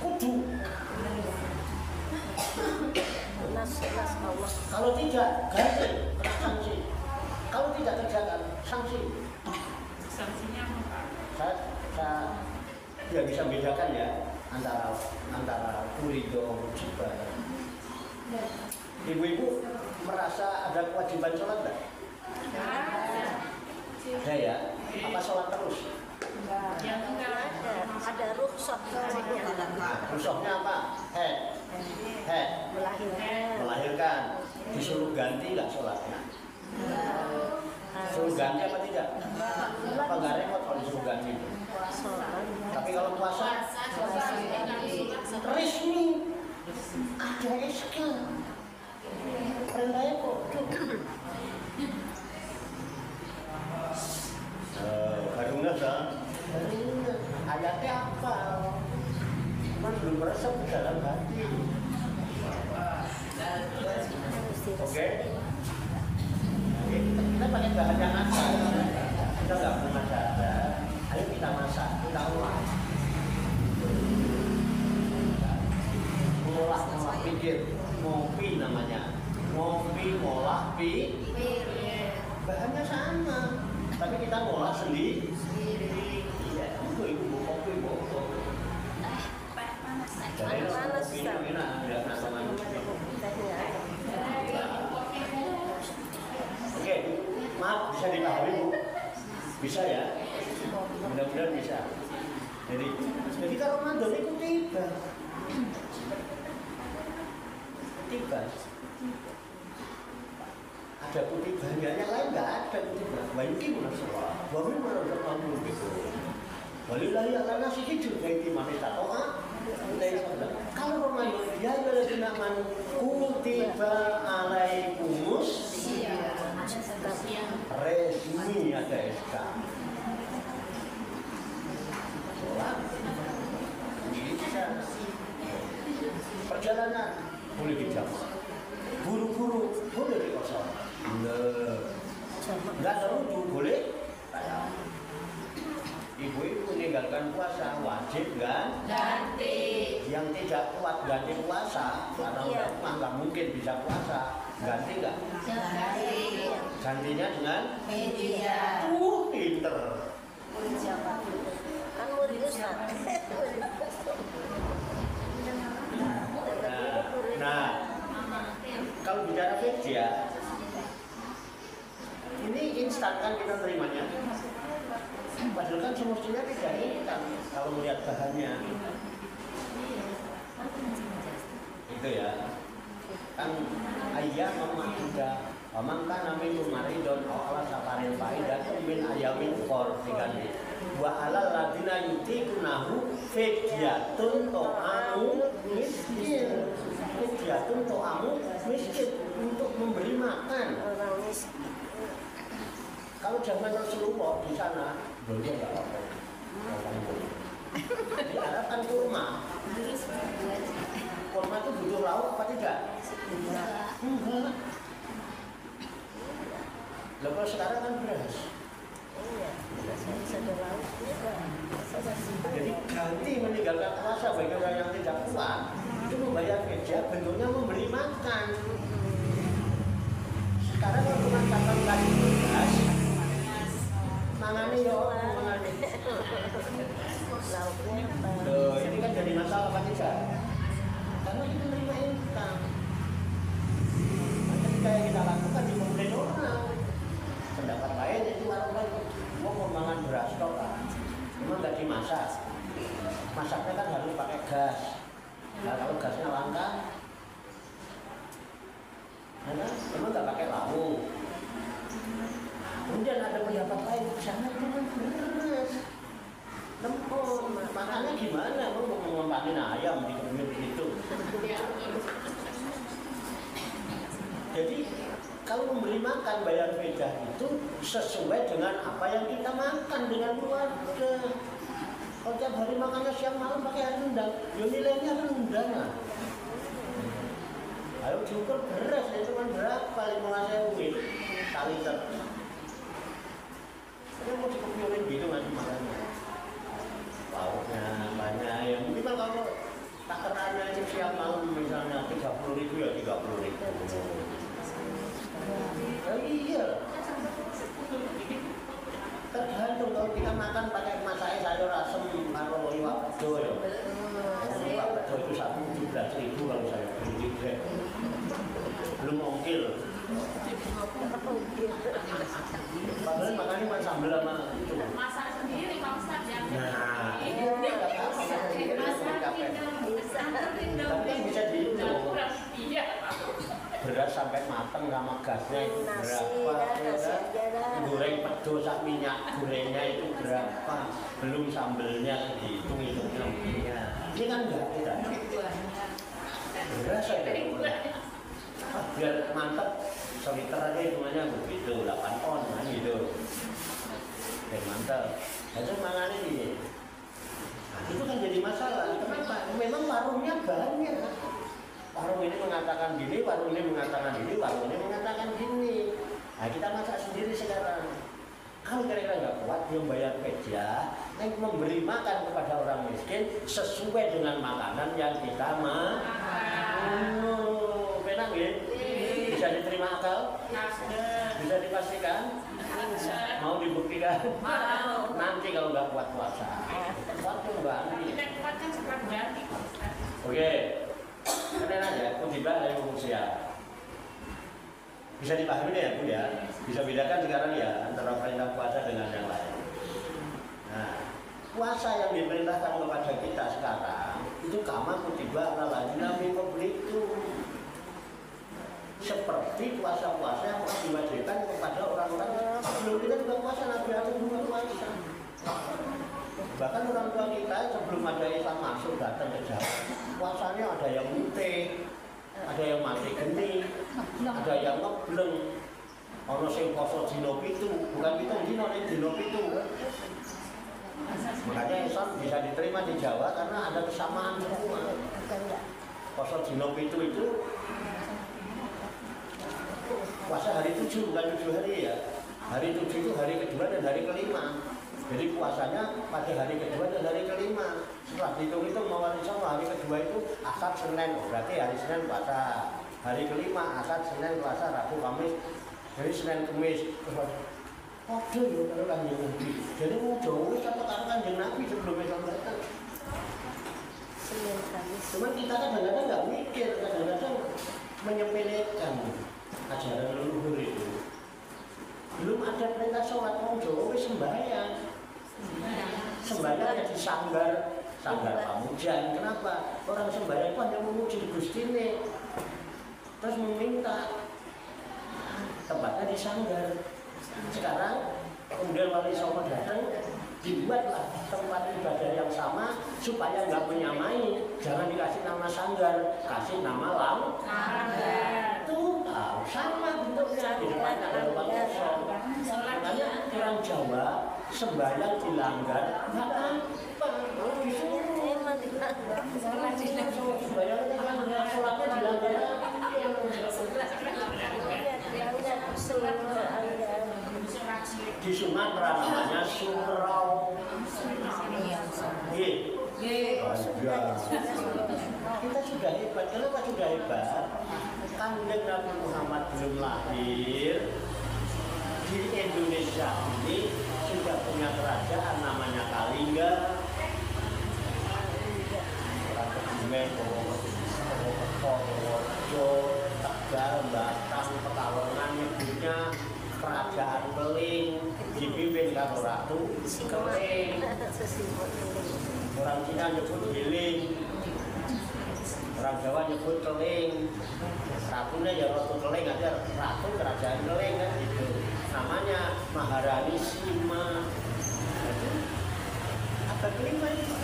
Kudu. Nas Allah. Kalau tidak, ganti, kena sanksi. Kalau tidak kerjakan, sanksi. Sanksinya apa? Saya ya bisa bedakan ya antara kurido musibah. Ibu-ibu merasa ada kewajiban sholat enggak? Ada ya? Apa sholat terus? Yang enggak Ada rukhsah. Rukhsahnya apa? Head. Melahirkan. Disuruh ganti nggak sholatnya? Suruh ganti apa tidak? Apa nggak repot kalau disuruh ganti? Tapi kalau puasa resmi ada SK. Perintahnya kok. Harunnya dah. Ayatnya apa? Cuman belum meresap di dalam hati. Oke? Kita pakai bahan yang ada. Kita nggak pernah ada. Ayo kita masak, kita olah. Ngolah pikir, ngopi namanya. Ngopi, ngolah, bahannya sama. Tapi kita ngolah sendiri. Iya, ibu kopi, Panas, Oke, maaf bisa dipahami Bu? Bisa ya? Mudah-mudahan bisa. Jadi kalau Ramadan itu tiba. Ada kutibahnya, yang lain nggak ada kutibah. Wajib Rasulullah, baru menurut kamu gitu. Walillahi ala nasi hijau dari mana tatoa. Kalau Ramadan ya lebih naman kutiba alaikumus resmi ada SK. Bisa. Perjalanan boleh dijawab. Buru-buru boleh dikosong. Enggak teruju boleh. Ibu-ibu meninggalkan puasa wajib kan? Ganti. Yang tidak kuat ganti puasa karena udah rumah nggak mungkin bisa puasa. Ganti nggak? Ganti. Gantinya dengan? Media. Pinter. Kan murid Ustaz. Nah, kalau bicara media, ini instan kan kita terimanya. Padahal kan semestinya tidak instan kalau melihat bahannya. Itu ya. Kan ayam memaduda, memangkan namin maridon awal saparin faidah min ayamin kor diganti. Wa alal ladina yutikunahu fidyatun to'amu miskin. fidyatun ta'amu miskin, untuk memberi makan. Orang miskin. Kalau zaman Rasulullah di sana, boleh nggak apa-apa. Di Arab kan kurma. Kurma itu butuh lauk apa tidak? Enggak. Lalu kalau sekarang kan beras. Iya, bisa ada lauk juga. Jadi ganti meninggalkan puasa bagi orang yang tidak kuat, itu membayar fidyah, bentuknya memberi makan. Sekarang kalau cuma makan kasih beras, mangane yo, mangane. Lauknya apa? Loh, ini kan jadi masalah apa tidak? Karena kita menerima income. Ketika yang kita lakukan dikomplain orang. Pendapat lain itu orang mau pengembangan beras kok kan, memang nggak dimasak. Masaknya kan harus pakai gas. Nah, kalau gasnya langka, memang nggak pakai lauk. Kemudian ada pendapat lain, jangan dengan beras. Lempung, makannya gimana? Mau ngemanin ayam di kebun gitu. Jadi kalau memberi makan bayar fidyah itu sesuai dengan apa yang kita makan dengan keluarga. Kalau tiap hari makannya siang malam pakai rendang, ya nilainya rendah. Ayo diukur beras itu kan berapa? 5.000 itu kali liter. Saya mau dikepiorin gitu nanti makannya. Lauknya banyak ya. Mungkin kalau takarannya itu siang malam misalnya 30.000 ya 30.000. Oh iya. Tergantung kalau kita makan pakai masak sayur asem karo iwak pedo ya. Iwak pedo itu 17.000 kalau saya beli juga. Belum ongkir. Padahal makannya cuma sambal sama itu. Masak sendiri Pak Ustadz ya. Nah, ini nggak apa-apa masak sendiri masak tapi kan bisa dihitung. Iya. Beras sampai mateng sama gasnya itu berapa ya, goreng pedo sak minyak gorengnya itu berapa, belum sambelnya dihitung-hitungnya minyak. Ini kan enggak kita beras aja biar mantap seliter aja hitungannya begitu 8 on kan gitu biar mantap. Itu makanya ini itu kan jadi masalah. Kenapa? Memang warungnya banyak. Warung ini mengatakan gini, warung ini mengatakan gini, warung ini mengatakan gini. Nah kita masak sendiri sekarang. Kalau kira-kira nggak kuat, belum bayar fidyah, yang memberi makan kepada orang miskin sesuai dengan makanan yang kita makan. Benar ya? Bisa diterima akal? Bisa dipastikan? Mau dibuktikan? Nanti kalau nggak kuat puasa. Waktu nggak nanti. Kita kuatkan sekarang berarti. Oke. Keren aja, kutiba dari manusia. Bisa dipahami ya Bu ya? Bisa bedakan sekarang ya antara perintah puasa dengan yang lain. Nah, puasa yang diperintahkan kepada kita sekarang itu kama kutiba ala ladzina min qablikum. Seperti puasa-puasa yang telah diwajibkan kepada orang-orang sebelum kita juga puasa, Nabi Adam juga puasa. Bahkan orang tua kita sebelum ada Islam masuk datang ke Jawa, puasanya ada yang mute, ada yang mati geni, ada yang ngebleng, ono sing poso dino pitu, bukan pitung dino, ini dino pitu. Makanya Islam bisa diterima di Jawa karena ada kesamaan semua. Poso dino pitu itu puasa hari 7, bukan 7 hari ya. Hari 7 itu hari kedua dan hari kelima. Jadi puasanya pada hari kedua dan hari kelima. Setelah dihitung-hitung mau hari kedua itu Ahad, Senin, berarti hari Senin puasa. Hari kelima Ahad, Senin, Selasa, Rabu, Kamis. Jadi Senin, Kamis. Waduh ya kalau Kanjeng Nabi. Jadi mau jauh sama Kanjeng Nabi sebelum Islam datang. Cuman kita kadang-kadang nggak mikir, kadang-kadang menyepelekan ajaran leluhur itu. Belum ada perintah sholat, mau jauh sembahyang. Sembahyang jadi sanggar pamujan. Kenapa? Orang sembahyang itu hanya memuji Gusti ini, terus meminta tempatnya di sanggar. Sekarang kemudian Wali Songo datang, dibuatlah tempat ibadah yang sama supaya nggak menyamai. Jangan dikasih nama sanggar, kasih nama langgar. Tuh tahu sama bentuknya, di depannya ada lubang kosong. Makanya orang Jawa sembahyang di langgar nggak apa, disuruh sembahyang di langgar, sholatnya di langgar. Di Sumatera namanya surau. Kita sudah hebat. Kenapa sudah hebat? Kanjeng Nabi Muhammad belum lahir. Di Indonesia ini sudah punya kerajaan namanya Kalingga. Kebumen, Purworejo, Tegal, Batang, Pekalongan, nyebutnya kerajaan Keling, dipimpin karo Ratu Keling. Orang Cina nyebut Giling, orang Jawa nyebut Keling. Ratunya ya Ratu Keling, aja Ratu Kerajaan Keling kan gitu. Namanya Maharani Sima. Abad kelima itu.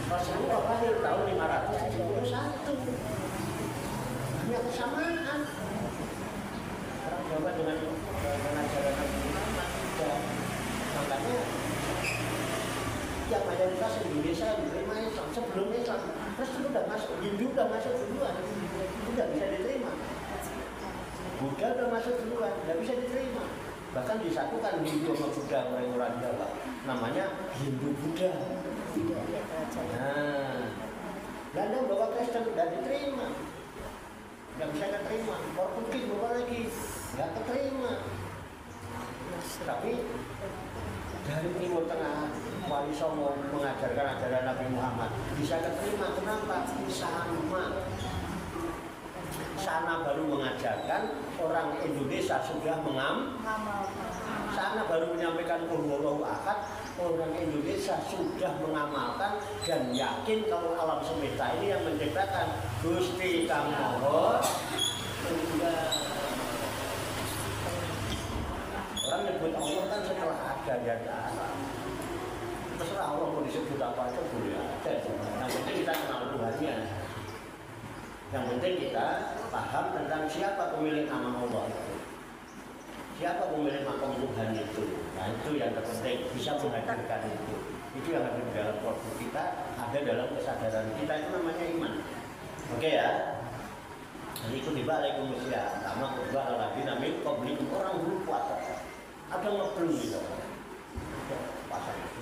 Rasulullah lahir tahun 571. Banyak kesamaan. Orang Jawa dengan ajaran Nabi Muhammad juga. Makanya yang mayoritas Indonesia diterima Islam sebelum Islam. Terus itu udah masuk, Hindu udah masuk duluan, itu udah bisa diterima. Buddha udah masuk duluan, nggak bisa diterima. Bahkan disatukan Hindu sama Buddha orang Jawa. Namanya Hindu Buddha. Nah, Belanda bawa Kristen udah diterima. Nggak bisa keterima. Portugis bawa lagi, nggak keterima. Tapi dari Timur Tengah, Wali Songo mengajarkan ajaran Nabi Muhammad bisa keterima. Kenapa? Sana baru mengajarkan, orang Indonesia sudah sana baru menyampaikan Qul Huwallahu Ahad, orang Indonesia sudah mengamalkan dan yakin kalau alam semesta ini yang menciptakan Gusti Kang Maha Tunggal. Orang nyebut Allah kan setelah ada yang ada. Terserah Allah mau disebut apa aja boleh aja. Yang penting kita kenal Tuhannya. Yang penting kita paham tentang siapa pemilik nama Allah itu. Siapa pemilik makam Tuhan itu. Nah itu yang terpenting, bisa menghadirkan itu. Itu yang ada di dalam korban kita, ada dalam kesadaran kita, itu namanya iman. Oke ya. Dan itu dibalik manusia. Karena kedua lagi namanya publik orang dulu puasa. Ada ngeblung gitu. Puasa itu.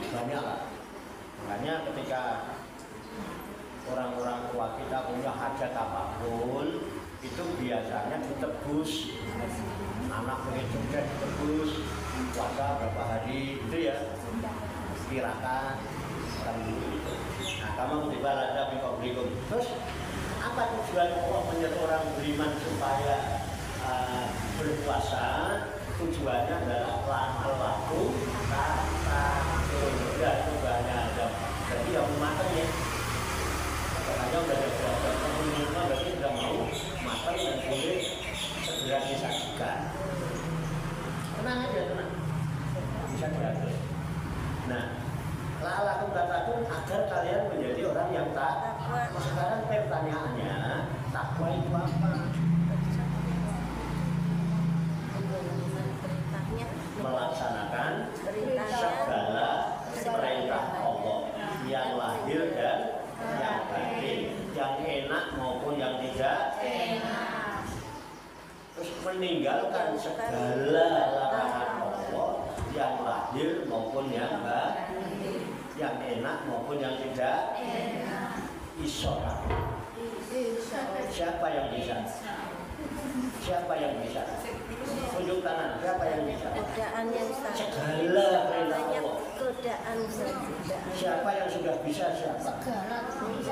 Banyak lah. Makanya ketika orang-orang tua kita punya hajat apapun, itu biasanya ditebus. Anak pengen sukses ditebus, puasa berapa hari itu ya, kirakan orang dulu itu. Nah, kamu tiba ada bikoblikum. Terus apa tujuan Allah menyuruh orang beriman supaya berpuasa? Tujuannya adalah amal laku kata sudah itu banyak ada. Jadi yang matang ya. Makanya udah ada beberapa pemirsa berarti sudah mau matang dan boleh segera disajikan. Tenang aja, tenang. Bisa diatur. Nah, la'alakum tattaqun agar kalian menjadi orang yang takwa. Sekarang pertanyaannya, takwa itu apa? Melaksanakan segala perintah Allah yang lahir dan yang batin, yang enak maupun yang tidak enak. Terus meninggalkan segala larangan Allah yang lahir maupun yang batin, yang enak maupun yang tidak enak. Isyarat. Siapa yang bisa? Siapa yang bisa? Tunjuk tangan. Siapa yang bisa? Godaan yang segala perintah Allah. Godaan Siapa yang sudah bisa? Siapa?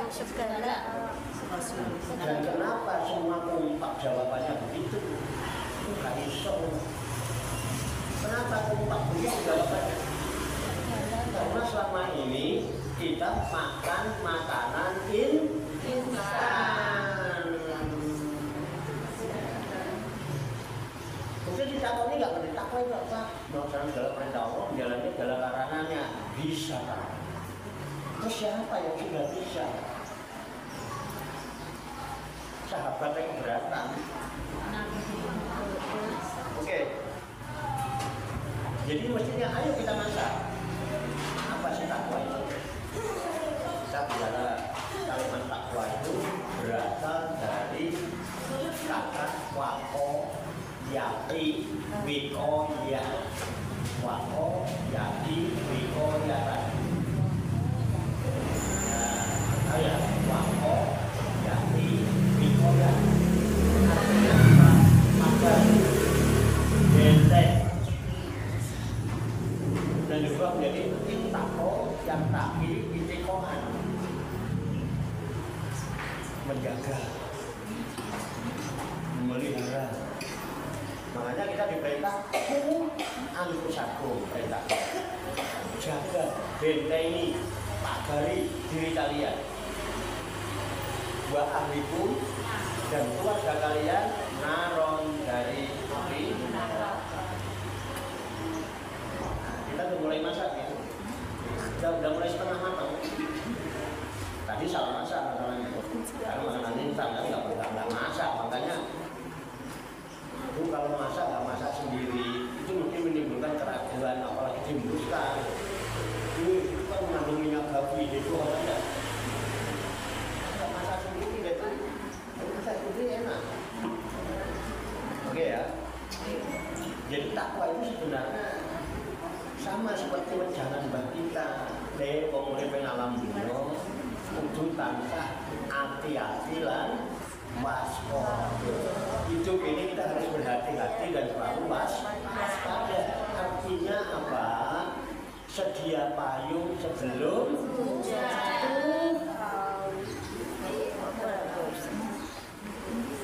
Segala. Dan kenapa semua kompak jawabannya begitu? Bukan iso. Kenapa kompak begitu jawabannya? Karena selama ini kita makan makanan instan. Itu ditakoni nggak pernah takwa itu apa? Melaksanakan segala perintah Allah, menjalani segala larangannya. Bisa kan? Terus siapa yang sudah bisa? Sahabat yang keberatan. Oke. Jadi mestinya ayo kita masak. Apa sih takwa itu? Kita bicara kalimat takwa itu berasal dari kata wako yati wiko ya. Wako yati wiko ya. Nah, wako yati wiko ya. Artinya apa? Maka benteng dan juga menjadi intako yang taki intikoan, menjaga, memelihara. Makanya kita diperintah anfusakum, perintah jaga, bentengi, pagari diri kalian, wa ahlikum, dan keluarga kalian naron dari api. Kita udah mulai masak ya. Kita udah mulai setengah matang. Tadi salah masak masalahnya. Karena makanan instan kan nggak masak, makanya itu kalau masak nggak masak sendiri itu mungkin menimbulkan keraguan, apalagi dihembuskan. Ini kita mengandung minyak babi itu ada. Nggak masak sendiri gitu. Masak sendiri enak. Oke ya. Jadi takwa itu sebenarnya sama seperti wejangan mbah kita. Wong urip ing alam dunya kudu tansah hati-hati lan waspada. Hidup ini kita harus berhati-hati dan selalu waspada. Artinya apa? Sedia payung sebelum jatuh.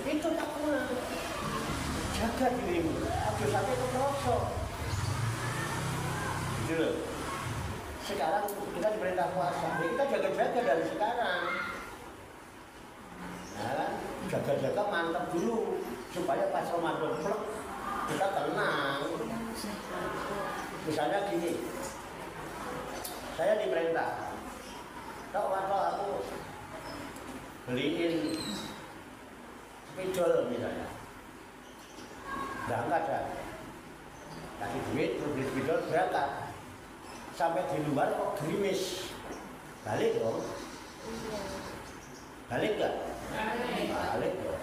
Itu takwa. Jaga dirimu, aja sampai keprosok. Gitu. Sekarang kita diperintah puasa, kita jaga-jaga dari sekarang. Nah, jaga-jaga mantap dulu supaya pas Ramadan plek kita tenang. Misalnya gini, saya diperintah, kalau aku beliin spidol misalnya, berangkat ya, kasih duit, beli spidol berangkat. Sampai di luar kok gerimis, balik dong. Balik gak? Balik dong.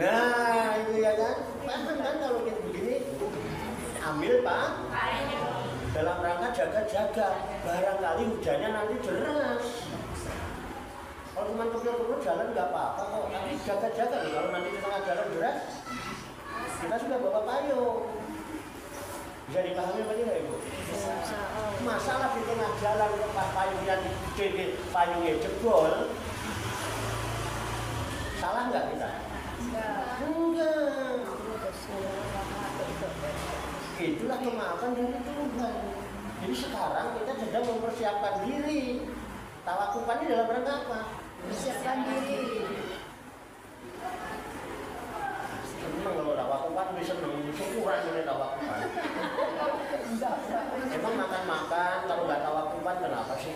Nah itu ya kan, paham kan kalau kita begini, ambil pak. Dalam rangka jaga-jaga, barangkali hujannya nanti deras. Kalau cuma kecil-kecil jalan nggak apa-apa kok, tapi jaga-jaga nih kalau nanti di tengah jalan deras, kita sudah bawa payung. Bisa dipahami apa tidak Ibu? Masalah di tengah jalan pas payungnya payungnya jebol, salah nggak kita? Enggak. Itulah kemaafan dari Tuhan. Jadi sekarang kita sedang mempersiapkan diri. Tawakufannya dalam rangka apa? Persiapkan diri. Senang kalau tawakufan bisa senang, syukuran ini tawakufan. Emang makan-makan kalau nggak tawakufan kenapa sih?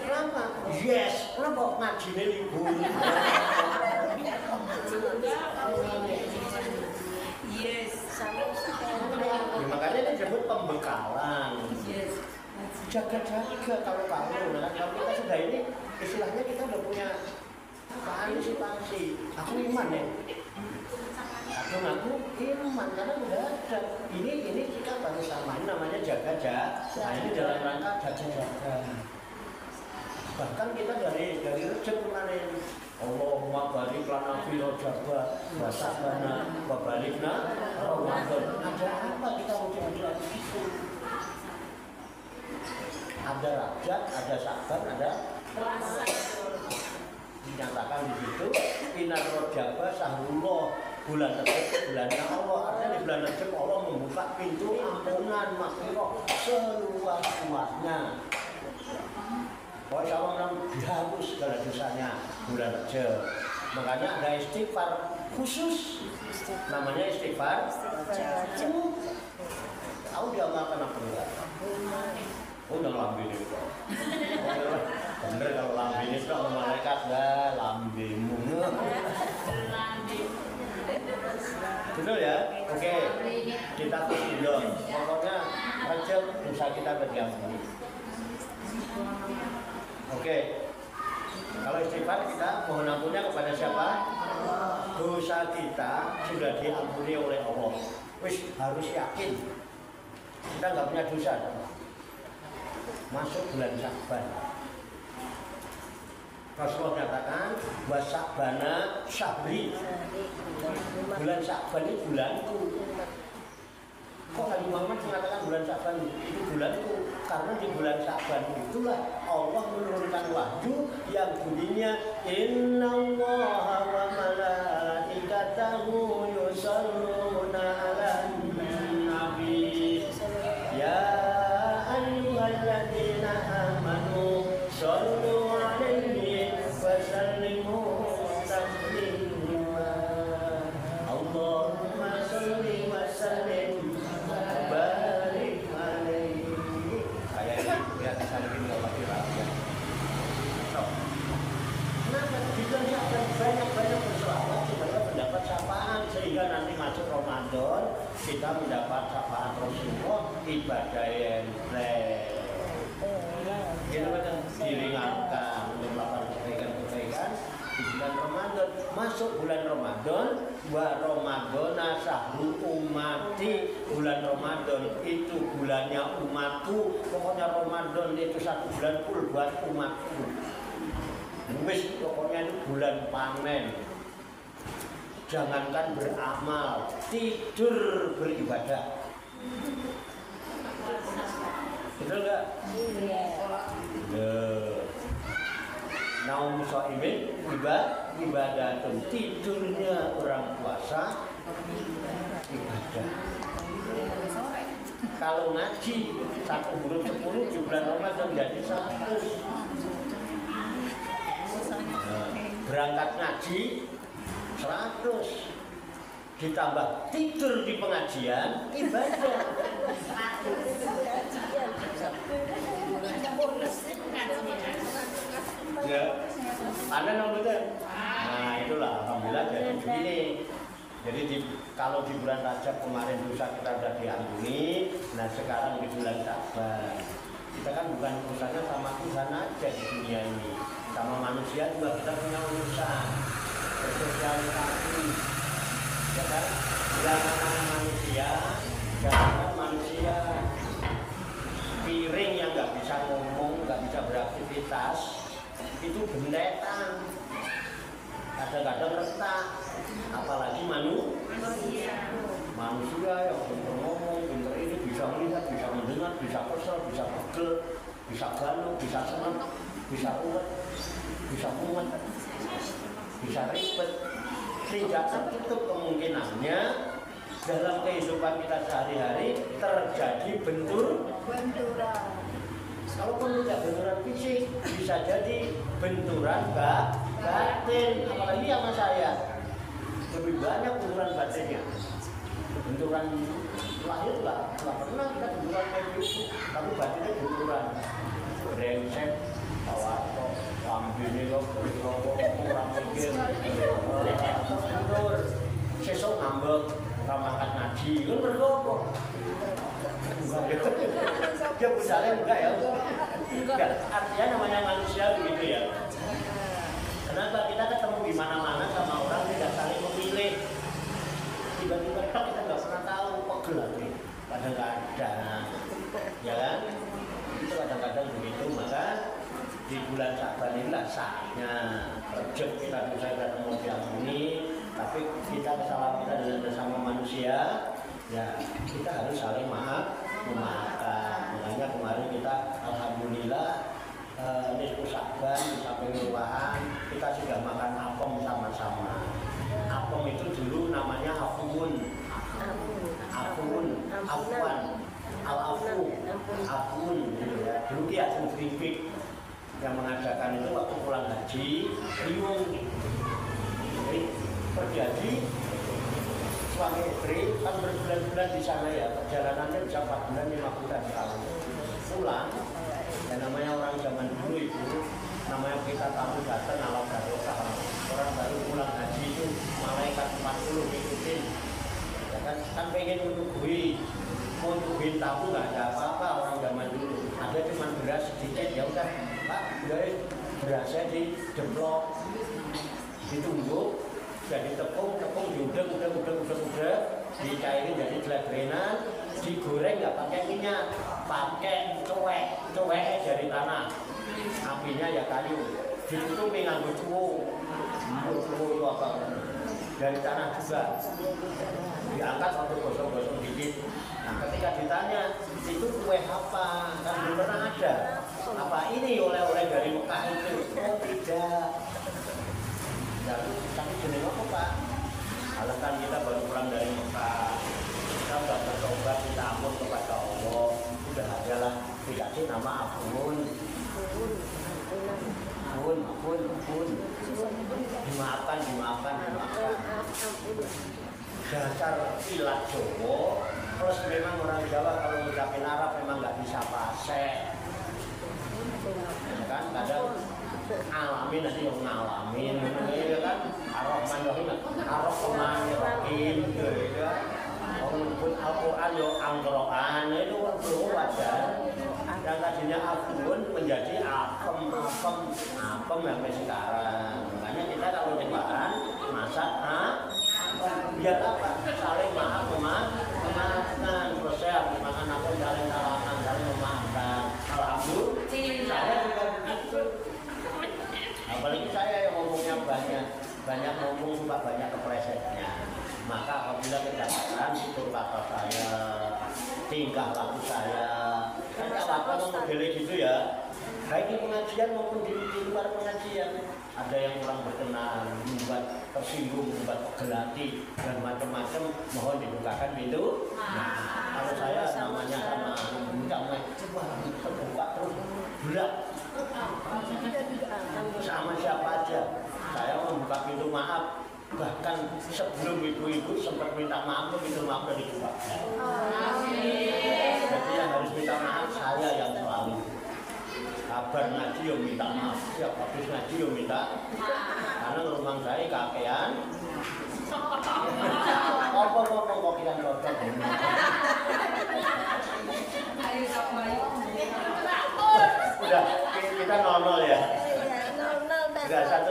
Kenapa? Yes, kenapa ngajinya libur? Yes, Ya, makanya ini disebut pembekalan. Jaga-jaga kalau kalau kita sudah ini istilahnya kita udah punya antisipasi. Aku iman ya. Aku iman karena udah ada. Ini kita baru sama. Ini namanya jaga-jaga. Nah ini dalam rangka jaga-jaga. Bahkan kita dari Rejab kemarin. Allahumma barik lana fi Rajaba wa sabana wa balikna Ramadan. Ada apa kita ucap-ucap itu? Ada Rajab, ada Saban, ada Ramadan. Dinyatakan di situ Inna Rajaba Sahrullah, bulan Rejab bulannya Allah. Artinya di bulan Rejab Allah membuka pintu ampunan maghfirah seluas-luasnya. Pokoknya Allah dihapus segala dosanya bulan Rejab. Makanya ada istighfar khusus namanya istighfar. Tahu diamalkan apa enggak? Oh, udah lambin itu. Bener kalau lambin itu sama malaikat dah lambinmu. Betul ya? Oke. Kita tuh pokoknya aja dosa kita diampuni. Oke. Kalau istighfar kita mohon ampunnya kepada siapa? Dosa kita sudah diampuni oleh Allah. Wis harus yakin. Kita nggak punya dosa. Masuk bulan Sya'ban. Rasulullah katakan wasabana syahri. Bulan Sya'ban itu bulanku. Kok Nabi Muhammad mengatakan bulan Sya'ban itu bulanku? Karena di bulan Sya'ban itulah Allah menurunkan wahyu yang bunyinya innallaha wa malaikatahu yusholluna 'alan nabi ya ayyuhalladzina amanu shollu 'alaihi wa sallimu taslima Allahumma sholli wa sallim barik alaihi. Kayak ya saling enggak pakai rahasia. Kenapa kita akan banyak-banyak berselawat supaya mendapat syafaat sehingga nanti masuk Ramadan kita mendapat syafaat Rasulullah ibadah yang kita akan diringankan untuk melakukan kebaikan-kebaikan di bulan Ramadan. Masuk bulan Ramadan, wa Ramadana sahru umati. Bulan Ramadan itu bulannya umatku. Pokoknya Ramadan itu satu bulan full buat umatku. Wis pokoknya itu bulan panen. Jangankan beramal, tidur beribadah. Betul nggak? Iya. Naum sho'imin ibadatun. Tidurnya orang puasa ibadah. Kalau ngaji 1 huruf 10 di bulan Ramadan jadi 100. Berangkat ngaji 100 ditambah tidur di pengajian ibadah. Ya, Anda tahu betul? Nah itulah alhamdulillah jadi begini. Jadi kalau di bulan Rajab kemarin dosa kita sudah diampuni, nah sekarang di bulan Sya'ban kita kan bukan urusannya sama Tuhan aja di dunia ini, sama manusia juga kita punya urusan bersosialisasi, ya kan? Jangan manusia, jangan manusia piring yang nggak bisa ngomong, nggak bisa beraktivitas, itu bendetan, kadang-kadang retak, apalagi manusia yang pintar ngomong, pintar ini bisa melihat, bisa mendengar, bisa kesel, bisa pegel, bisa galau, bisa senang, bisa ulet, bisa mumet, bisa ribet. Tidak tertutup kemungkinannya dalam kehidupan kita sehari-hari terjadi benturan. Kalaupun tidak benturan fisik, bisa jadi benturan batin. Apalagi sama saya, lebih banyak benturan batinnya. Benturan lahir lah, nggak pernah kita benturan kayak gitu, tapi batinnya benturan. Brengsek, tawato, lambene kok kurang mikir, mundur, sesok ngambek, ramakan ngaji, kan berdoa. Dia budaya enggak ya? Enggak, artinya namanya manusia begitu ya. Kenapa kita ketemu di mana-mana sama orang tidak saling memilih? Tiba-tiba kita nggak pernah tahu pegel lagi, kadang-kadang, ya kan? Itu kadang-kadang begitu. Maka di bulan Sya'ban inilah saatnya rejek kita bisa ketemu diampuni, tapi kita kesalahan kita dengan bersama manusia, ya kita harus saling memaafkan. Makanya kemarin kita alhamdulillah nisfu Sya'ban sampai kelurahan kita sudah makan apem sama-sama. Apem itu dulu namanya afun, afun gitu ya. Dulu dia Trifik yang mengadakan itu waktu pulang haji bingung. Jadi terjadi suami istri kan berbulan-bulan di sana ya, perjalanannya bisa 4 bulan 5 bulan tahun. Pulang, dan namanya orang zaman dulu itu, namanya kita tamu datang alam barokah. Orang baru pulang haji itu malaikat 40 ngikutin. Ya kan pengen menungguin, mau nungguin tamu nggak ada apa-apa orang zaman dulu. Ada cuma beras sedikit, ya udah Pak, berasnya dijeblok, ditumbuk, jadi tepung diudek, dicairin jadi geladrenan, digoreng nggak pakai minyak, pakai cuek dari tanah, apinya ya kayu, ditutupi nganggo cuwu itu apa dari tanah juga, diangkat untuk gosong-gosong dikit. Nah ketika ditanya itu kue apa, kan belum pernah ada, apa ini oleh-oleh dari Mekah itu? Oh tidak. Ya, tapi jenis apa Pak? Alasan kita baru pulang dari Mekah, kita sudah bertobat, kita ampun kepada Allah, sudah adalah dikasih nama Ampun, dimaafkan. Dasar ilat Jawa, terus memang orang Jawa kalau ngucapin Arab memang nggak bisa pasek, kan kadang alamin nanti yang ngalamin, ya kan? Ar-Rahman Rahim, gitu ya. Walaupun Al-Quran yo Al-Quran itu perlu wajar. Yang tadinya Afun menjadi apem sampai sekarang. Makanya kita kalau lebaran masak biar apa? Saling memaafkan, proses makan apa saling salaman, saling memaafkan. Alhamdulillah, saya juga begitu. Apalagi saya yang ngomongnya banyak ngomong suka banyak keplesetnya. Maka apabila kedapatan tutur kata saya, tingkah laku saya, kan apa modelnya gitu ya. Baik di pengajian maupun di luar pengajian, ada yang kurang berkenan, membuat tersinggung, membuat gelati dan macam-macam, mohon dibukakan pintu. Nah, kalau saya namanya sama terbuka terus berat. Sama siapa aja, saya membuka pintu maaf, bahkan sebelum ibu-ibu sempat minta maaf, pintu maaf dari dibuka. Jadi yang harus minta maaf saya yang selalu. Kabar ngaji yang minta maaf, siap habis ngaji yang minta, karena rumah saya kakean. Apa kok kita cocok. Udah, kita 0-0 ya. Sudah 1.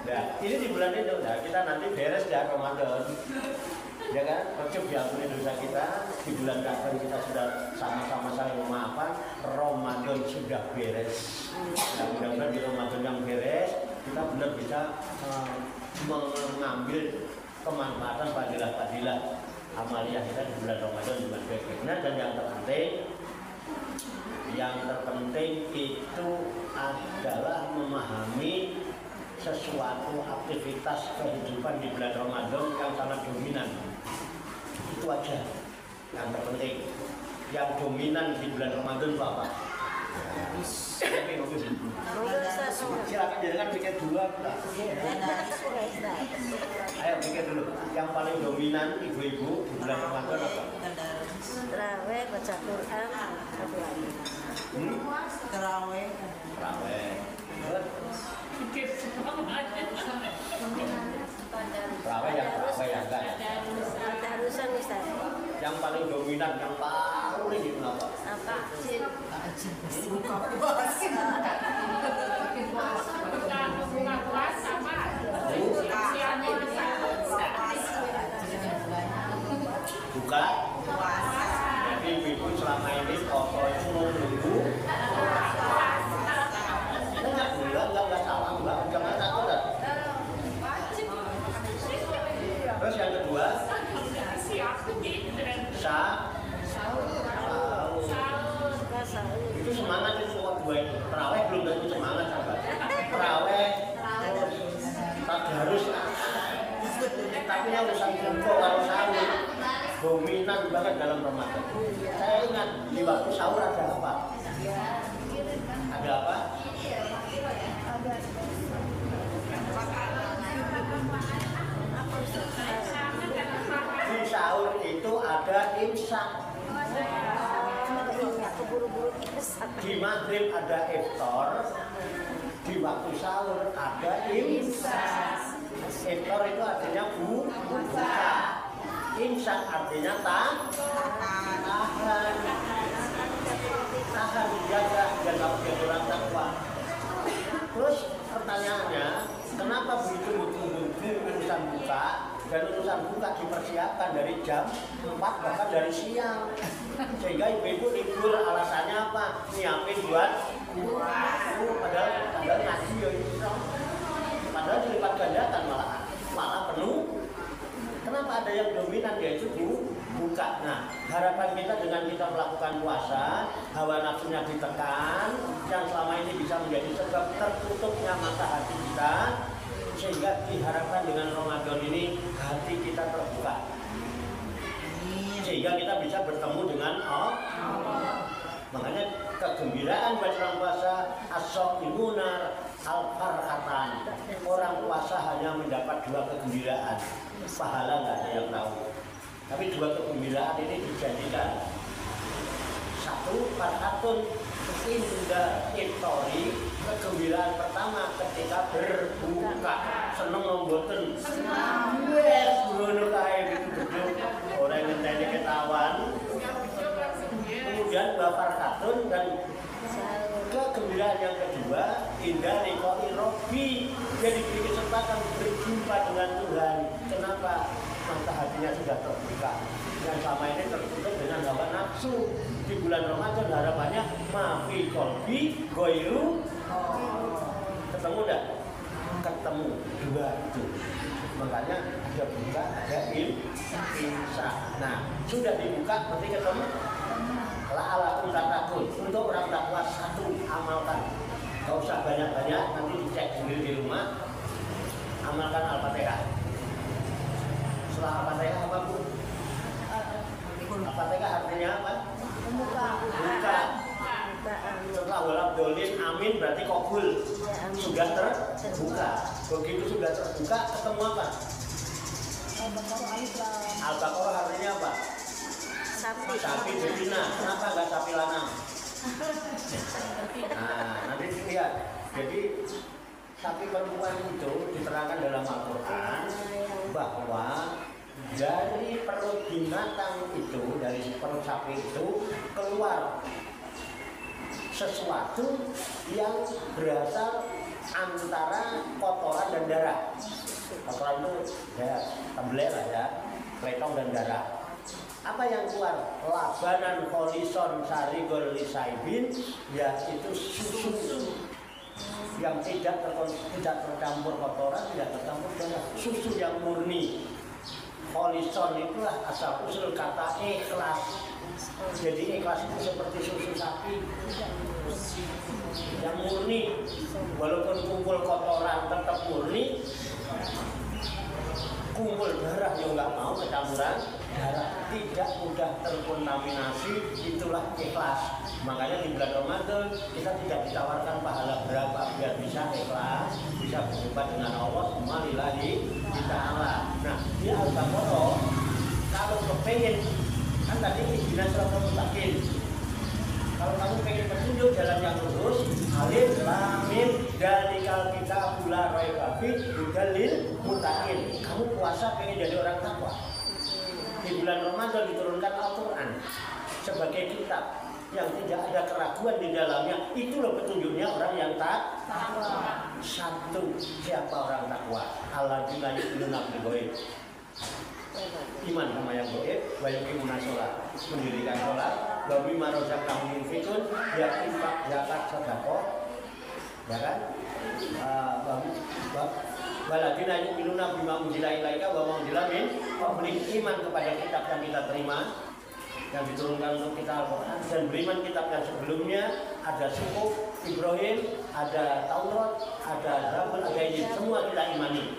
Ya, ini di bulan itu, nah, kita nanti beres ya Ramadan. Ya kan, kecuk diampuni dosa kita. Di bulan Kapan kita sudah sama-sama saling memaafkan. Ramadan sudah beres. Nah, mudah-mudahan di Ramadan yang beres, kita benar bisa mengambil kemanfaatan fadilah-fadilah amaliyah kita di bulan Ramadan dengan baik-baik. Dan yang terpenting itu adalah memahami sesuatu aktivitas kehidupan di bulan Ramadan yang sangat dominan. Itu aja yang terpenting. Yang dominan di bulan Ramadan itu apa? Silakan jangan pikir dulu. Ayo pikir dulu. Yang paling dominan ibu-ibu di bulan Ramadan apa? Terawih, baca Quran, Terawih. Terawih yang enggak. Tarusan Ustaz. Yang paling dominan, yang paling itu apa? Apa? Buka puasa, Pak. Buka. Jadi ibu selama ini foto itu menunggu. Enggak salah, jangan takut. Terus yang kedua, itu semangat itu dua itu. Terawih belum tentu semangat sahabat. Terawih harus tapi yang urusan jumbo kalau sahur dominan banget dalam Ramadan. Saya ingat di waktu sahur ada apa? Ada apa? imsak. Keburu-buru imsak. Di maghrib ada iftar, di waktu sahur ada imsak. Iftar itu artinya buka. Imsak artinya tahan jaga dan menjadi orang takwa. Terus pertanyaannya, kenapa begitu betul-betul urusan buka dan urusan buka dipersiapkan dari jam 4 bahkan dari siang, sehingga ibu-ibu libur alasannya apa? Nyiapin buat padahal ngaji ya itu, padahal dilipat gandakan malah penuh. Kenapa ada yang dominan yaitu buka? Nah, harapan kita dengan kita melakukan puasa, hawa nafsunya ditekan, yang selama ini bisa menjadi sebab tertutupnya mata hati kita, sehingga diharapkan dengan Ramadan ini hati kita terbuka, sehingga kita bisa bertemu dengan Allah. Makanya kegembiraan bulan puasa as-shaimunar al-farhatan. Orang puasa hanya mendapat 2 kegembiraan. Pahala nggak ada yang tahu. Tapi 2 kegembiraan ini dijanjikan. 1 farhatun inda iftori, kegembiraan pertama ketika berbuka. Seneng mboten? Wes ngono kae beduk ora ngenteni ketahuan. Kemudian farhatun dan kegembiraan yang kedua indah liqa'i rabbi, dia diberi kesempatan berjumpa dengan Tuhan. Kenapa? Mata hatinya sudah terbuka. Yang selama ini tertutup dengan hawa nafsu. Di bulan Ramadan harapannya mafi qalbi ghairu. Ketemu enggak? Ketemu 2 itu. Makanya ada buka, ada imsak. Nah, sudah dibuka nanti ketemu. La'alakum tattaqun. Untuk orang takwa 1 amalkan. Gak usah banyak-banyak, nanti dicek sendiri di rumah. Amalkan Al-Fatihah. Setelah Al-Fatihah apa Bu? Al-Fatihah artinya apa? Buka. Setelah walab dolin amin berarti kabul. Sudah terbuka. Begitu sudah terbuka ketemu apa? Al-Baqarah artinya apa? Sapi betina. Kenapa nggak sapi lanang? Nah, nanti lihat. Jadi sapi perempuan itu diterangkan dalam Al-Quran bahwa dari perut binatang itu, dari perut sapi itu keluar sesuatu yang berasal antara kotoran dan darah. Kotoran itu ya tembelai lah ya, letong dan darah. Apa yang keluar? Labanan kholison sarigol lisaibin, yaitu susu yang tidak tercampur kotoran, tidak tercampur darah, susu yang murni. Kholison itulah asal usul kata ikhlas. Jadi ikhlas itu seperti susu sapi yang murni, walaupun kumpul kotoran tetap murni. Kumpul darah yang nggak mau kecampuran darah, tidak mudah terkontaminasi, itulah ikhlas. Makanya di bulan Ramadan kita tidak ditawarkan pahala berapa biar bisa ikhlas, bisa berjumpa dengan Allah semua lillahi ta'ala. Nah, di Al-Baqarah kalau kepengen, kan tadi ihdinas siratal mustaqim. Kalau kamu pengen petunjuk jalan yang lurus, alif lam mim dzalikal kitabul la raiba fihi hudal lil muttaqin. Kamu puasa pengen jadi orang takwa. Di bulan Ramadan diturunkan Al-Quran sebagai kitab yang tidak ada keraguan di dalamnya. Itu loh petunjuknya orang yang takwa. 1, siapa orang takwa? Alladzina yu'minuna bil ghaib. Iman sama yang gaib, wa yuqimuna shalah, mendirikan sholat, wa mimma razaqnahum yunfiqun, ya infak, zakat, sedekah, ya kan? Waladina yu'minuna bima unzila ilaika wa ma unzila min qablik, iman kepada kitab yang kita terima, yang diturunkan untuk kita Al-Quran, dan beriman kitab yang sebelumnya. Ada Suhuf Ibrahim, ada Taurat, ada Zabur, ada Injil, semua kita imani.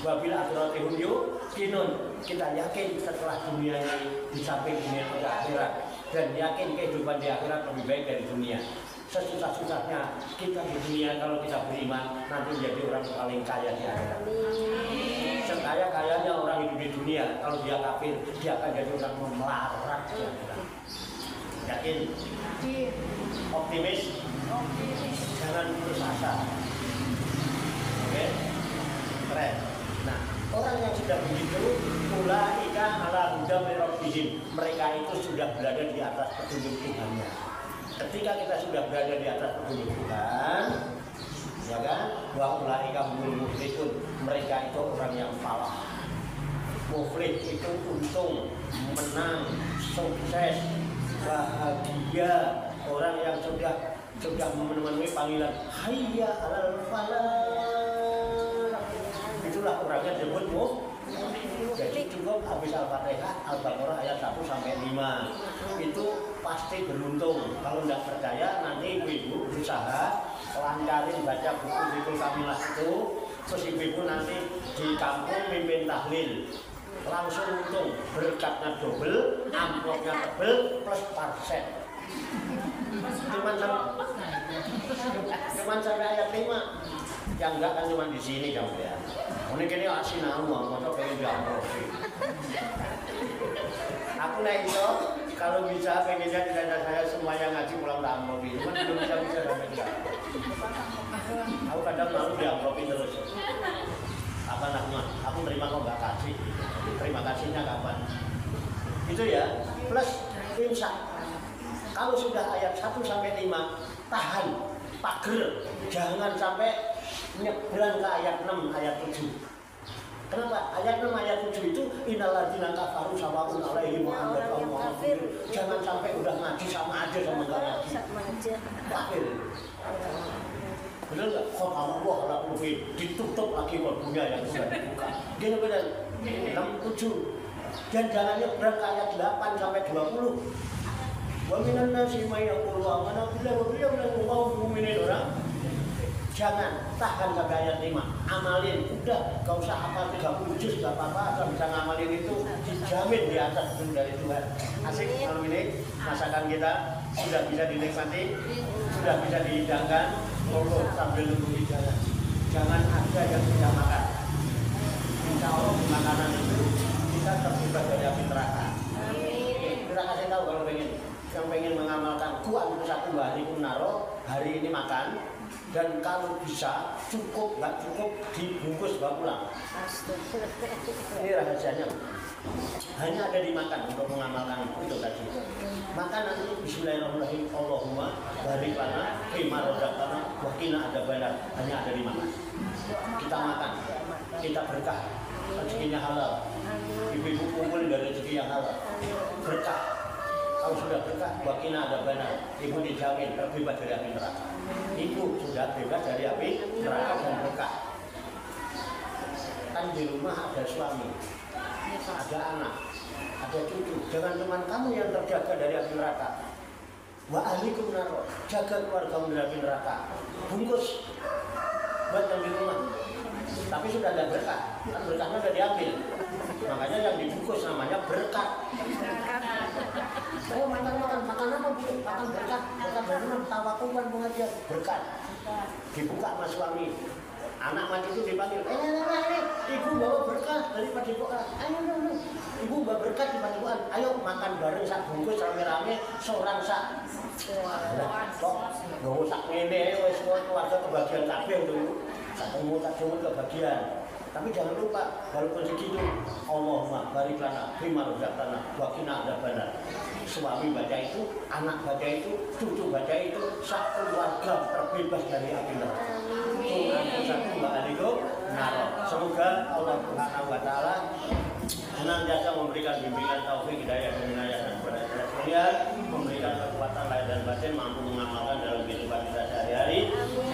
Wabil akhiratihum yuqinun, kita yakin setelah dunia ini di samping dunia akhirat, dan yakin kehidupan di akhirat lebih baik dari dunia. Sesusah-susahnya kita di dunia, kalau kita beriman nanti menjadi orang paling kaya di akhirat. sekaya-kayanya orang hidup di dunia, kalau dia kafir, dia akan jadi orang melarat. Yakin? Optimis? Jangan putus asa. Oke? Keren. Nah, orang yang sudah begitu, ulaika ala huda min rabbihim. Mereka itu sudah berada di atas petunjuk Tuhannya. Ketika kita sudah berada di atas petunjuk Tuhan, ya kan? Wa ulaika humul muflihun. Mereka itu orang yang falah. Muflih itu untung, menang, sukses, bahagia. Orang yang sudah memenuhi panggilan hayya 'alal falah. Itulah orangnya disebut Jadi cukup habis Al-Fatihah, Al-Baqarah ayat 1 sampai 5. Itu pasti beruntung. Kalau tidak percaya, nanti ibu berusaha lancarin baca buku Kamilah itu. Terus ibu nanti di kampung mimpin tahlil. Langsung untung, berkatnya double, amplopnya tebel, plus parset. Cuman sampai ayat 5. Yang enggak kan cuma di sini kamu ya. Mungkin ini asin aku mau pengen diambil. Aku naik itu kalau bisa pengennya tidak saya semuanya ngaji pulang amplop itu. Cuma belum bisa sampai enggak. Aku kadang malu diamplopin terus. Apa naknya? Aku terima kok enggak kasih. Terima kasihnya kapan? Itu ya. Plus insya. Kalau sudah ayat 1 sampai 5 tahan, pager, jangan sampai nyebrang ke ayat 6, ayat 7. Kenapa? Ayat 6, ayat 7 itu innalladzina kafaru sawa'un 'alaihim wa anzartahum wa kafir. Jangan sampai udah ngaji sama aja sama enggak ngaji. Sama aja. Kafir. Benar enggak? Allah ala qulubi ditutup lagi kolbunya yang sudah dibuka. Gini benar. 6, 7. Dan jangan nyebrang ke ayat 8 sampai 20. Wa minan nasi may yaqulu amanna billahi wa bil yawmil mu'minin orang. Jangan tahan sampai ayat 5. Amalin, udah gak usah hafal 30 juz gak apa-apa, asal bisa ngamalin itu dijamin di atas itu dari Tuhan. Asik malam ini masakan kita sudah bisa dinikmati, sudah bisa dihidangkan, monggo sambil nunggu di jalan. Jangan ada yang tidak makan. Insya Allah makanan itu kita terbebas dari api neraka. Kita kasih tahu kalau yang pengen mengamalkan kuat itu satu hari pun naro, hari ini makan, dan kalau bisa cukup nggak cukup dibungkus bawa pulang. Ini rahasianya. Hanya ada dimakan untuk mengamalkan itu tadi. Makan nanti bismillahirrahmanirrahim Allahumma barik lana fima razaqtana wa qina adzabannar. Hanya ada dimakan. Kita makan, kita berkah, rezekinya halal. Ibu-ibu kumpul dari rezeki yang halal. Berkah. Kalau sudah berkah, wakina ada benar, ibu dijamin terbebas dari api neraka. Ibu sudah bebas dari api neraka dan berkah. Kan di rumah ada suami, ada anak, ada cucu. Jangan cuma kamu yang terjaga dari api neraka. Wa ahlikum naro, jaga keluargamu dari api neraka. Bungkus buat yang di rumah. Tapi sudah ada berkah, kan berkahnya sudah diambil. Makanya yang dibungkus namanya berkah. Oh, makan apa bu? Makan berkat dari mana? Tawakulan mengajar berkat. Dibuka sama suami. Anak mati itu dipanggil. Ibu bawa berkat dari padepokan. Ayo, ibu bawa berkat di padepokan. Ayo makan bareng sak bungkus rame-rame seorang sak. Kok nggak usah ngene, wes keluarga kebagian kabeh untuk ketemu tak cuma kebagian. Tapi jangan lupa, walaupun segitu, Allahumma barik lana fima razaqtana wa qina adzabannar. Suami baca itu, anak baca itu, cucu baca itu, sak keluarga terbebas dari api neraka. Satu Mbak Aliko, semoga Allah Subhanahu wa taala senantiasa memberikan bimbingan taufik hidayah dan inayah dan kepada kita sekalian, memberikan kekuatan lahir dan batin mampu mengamalkan dalam kehidupan kita sehari-hari,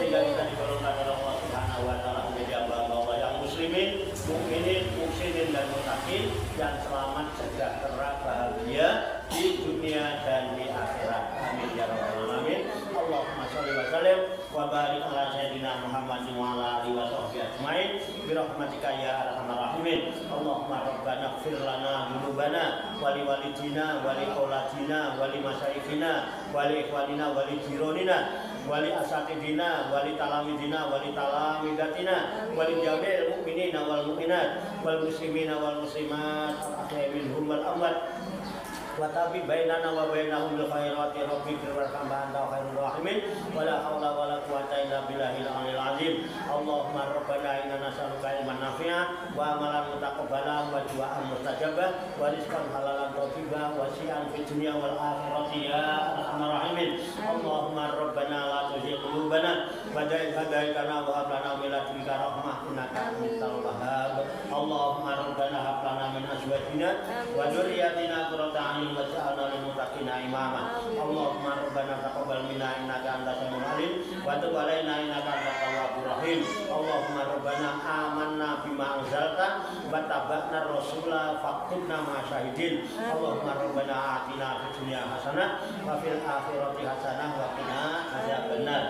sehingga kita digolongkan oleh Allah Subhanahu wa taala menjadi hamba Allah yang muslimin, mukminin, muhsinin dan muttaqin yang selamat, sejahtera, bahagia di dunia dan di akhirat. Amin ya rabbal alamin. Allahumma shalli wa sallim wa barik ala sayyidina Muhammadin wa ala alihi wa sahbihi ajmain bi rahmatika ya arhamar rahimin. Allahumma rabbana ighfir lana dzunubana wa li walidina wa li auladina wa li masyayikhina wa li ikhwanina wa li jironina wali asatidina, wali talamidina, wali talamidatina, wali jami'il mu'minina wal mu'minat, wal muslimina wal muslimat, al-ahya'i minhum wal amwat. Wa tabi bainana wa bainahum bil khairati rabbi firwarhamna anta khairur rahimin wala haula wala quwwata illa billahil aliyil azim. Allahumma rabbana inna nas'aluka ilman nafi'a wa amalan mutaqabbalan wa du'aan mustajabah wa rizqan halalan thayyiban wa si'an fid dunya wal akhirati ya arhamar rahimin. Allahumma rabbana la tuzigh qulubana ba'da idh hadaytana wa hab lana min ladunka rahmah innaka antal wahhab. Allahumma rabbana hab lana min azwajina wa dhurriyyatina qurrata a'yun waj'alna lil muttaqina imama. Allahumma rabbana taqabbal minna innaka antas samiul alim wa tub 'alaina innaka antat tawwabur rahim. Allahumma rabbana amanna bima anzalta wa tabi'na rasula faktubna ma syahidin. Allahumma rabbana atina fid dunya hasanah wa fil akhirati hasanah wa qina adzabannar.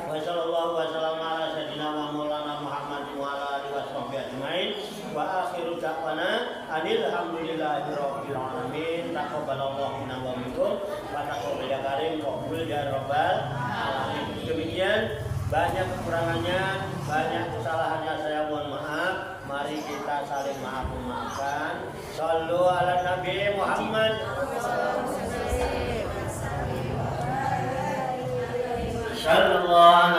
Wa sallallahu wa sallama ala sayyidina wa maulana Muhammadin wa ala alihi washabbihi ajmain. Wa akhiru da'wana alhamdulillahi rabbil alamin. Taqabbalallahu minna wa minkum wa taqabbal ya karim qabul ya rabbal alamin. Demikian, banyak kekurangannya, banyak kesalahannya, saya mohon maaf. Mari kita saling maaf memaafkan. Shallu ala Nabi Muhammad. Sallallahu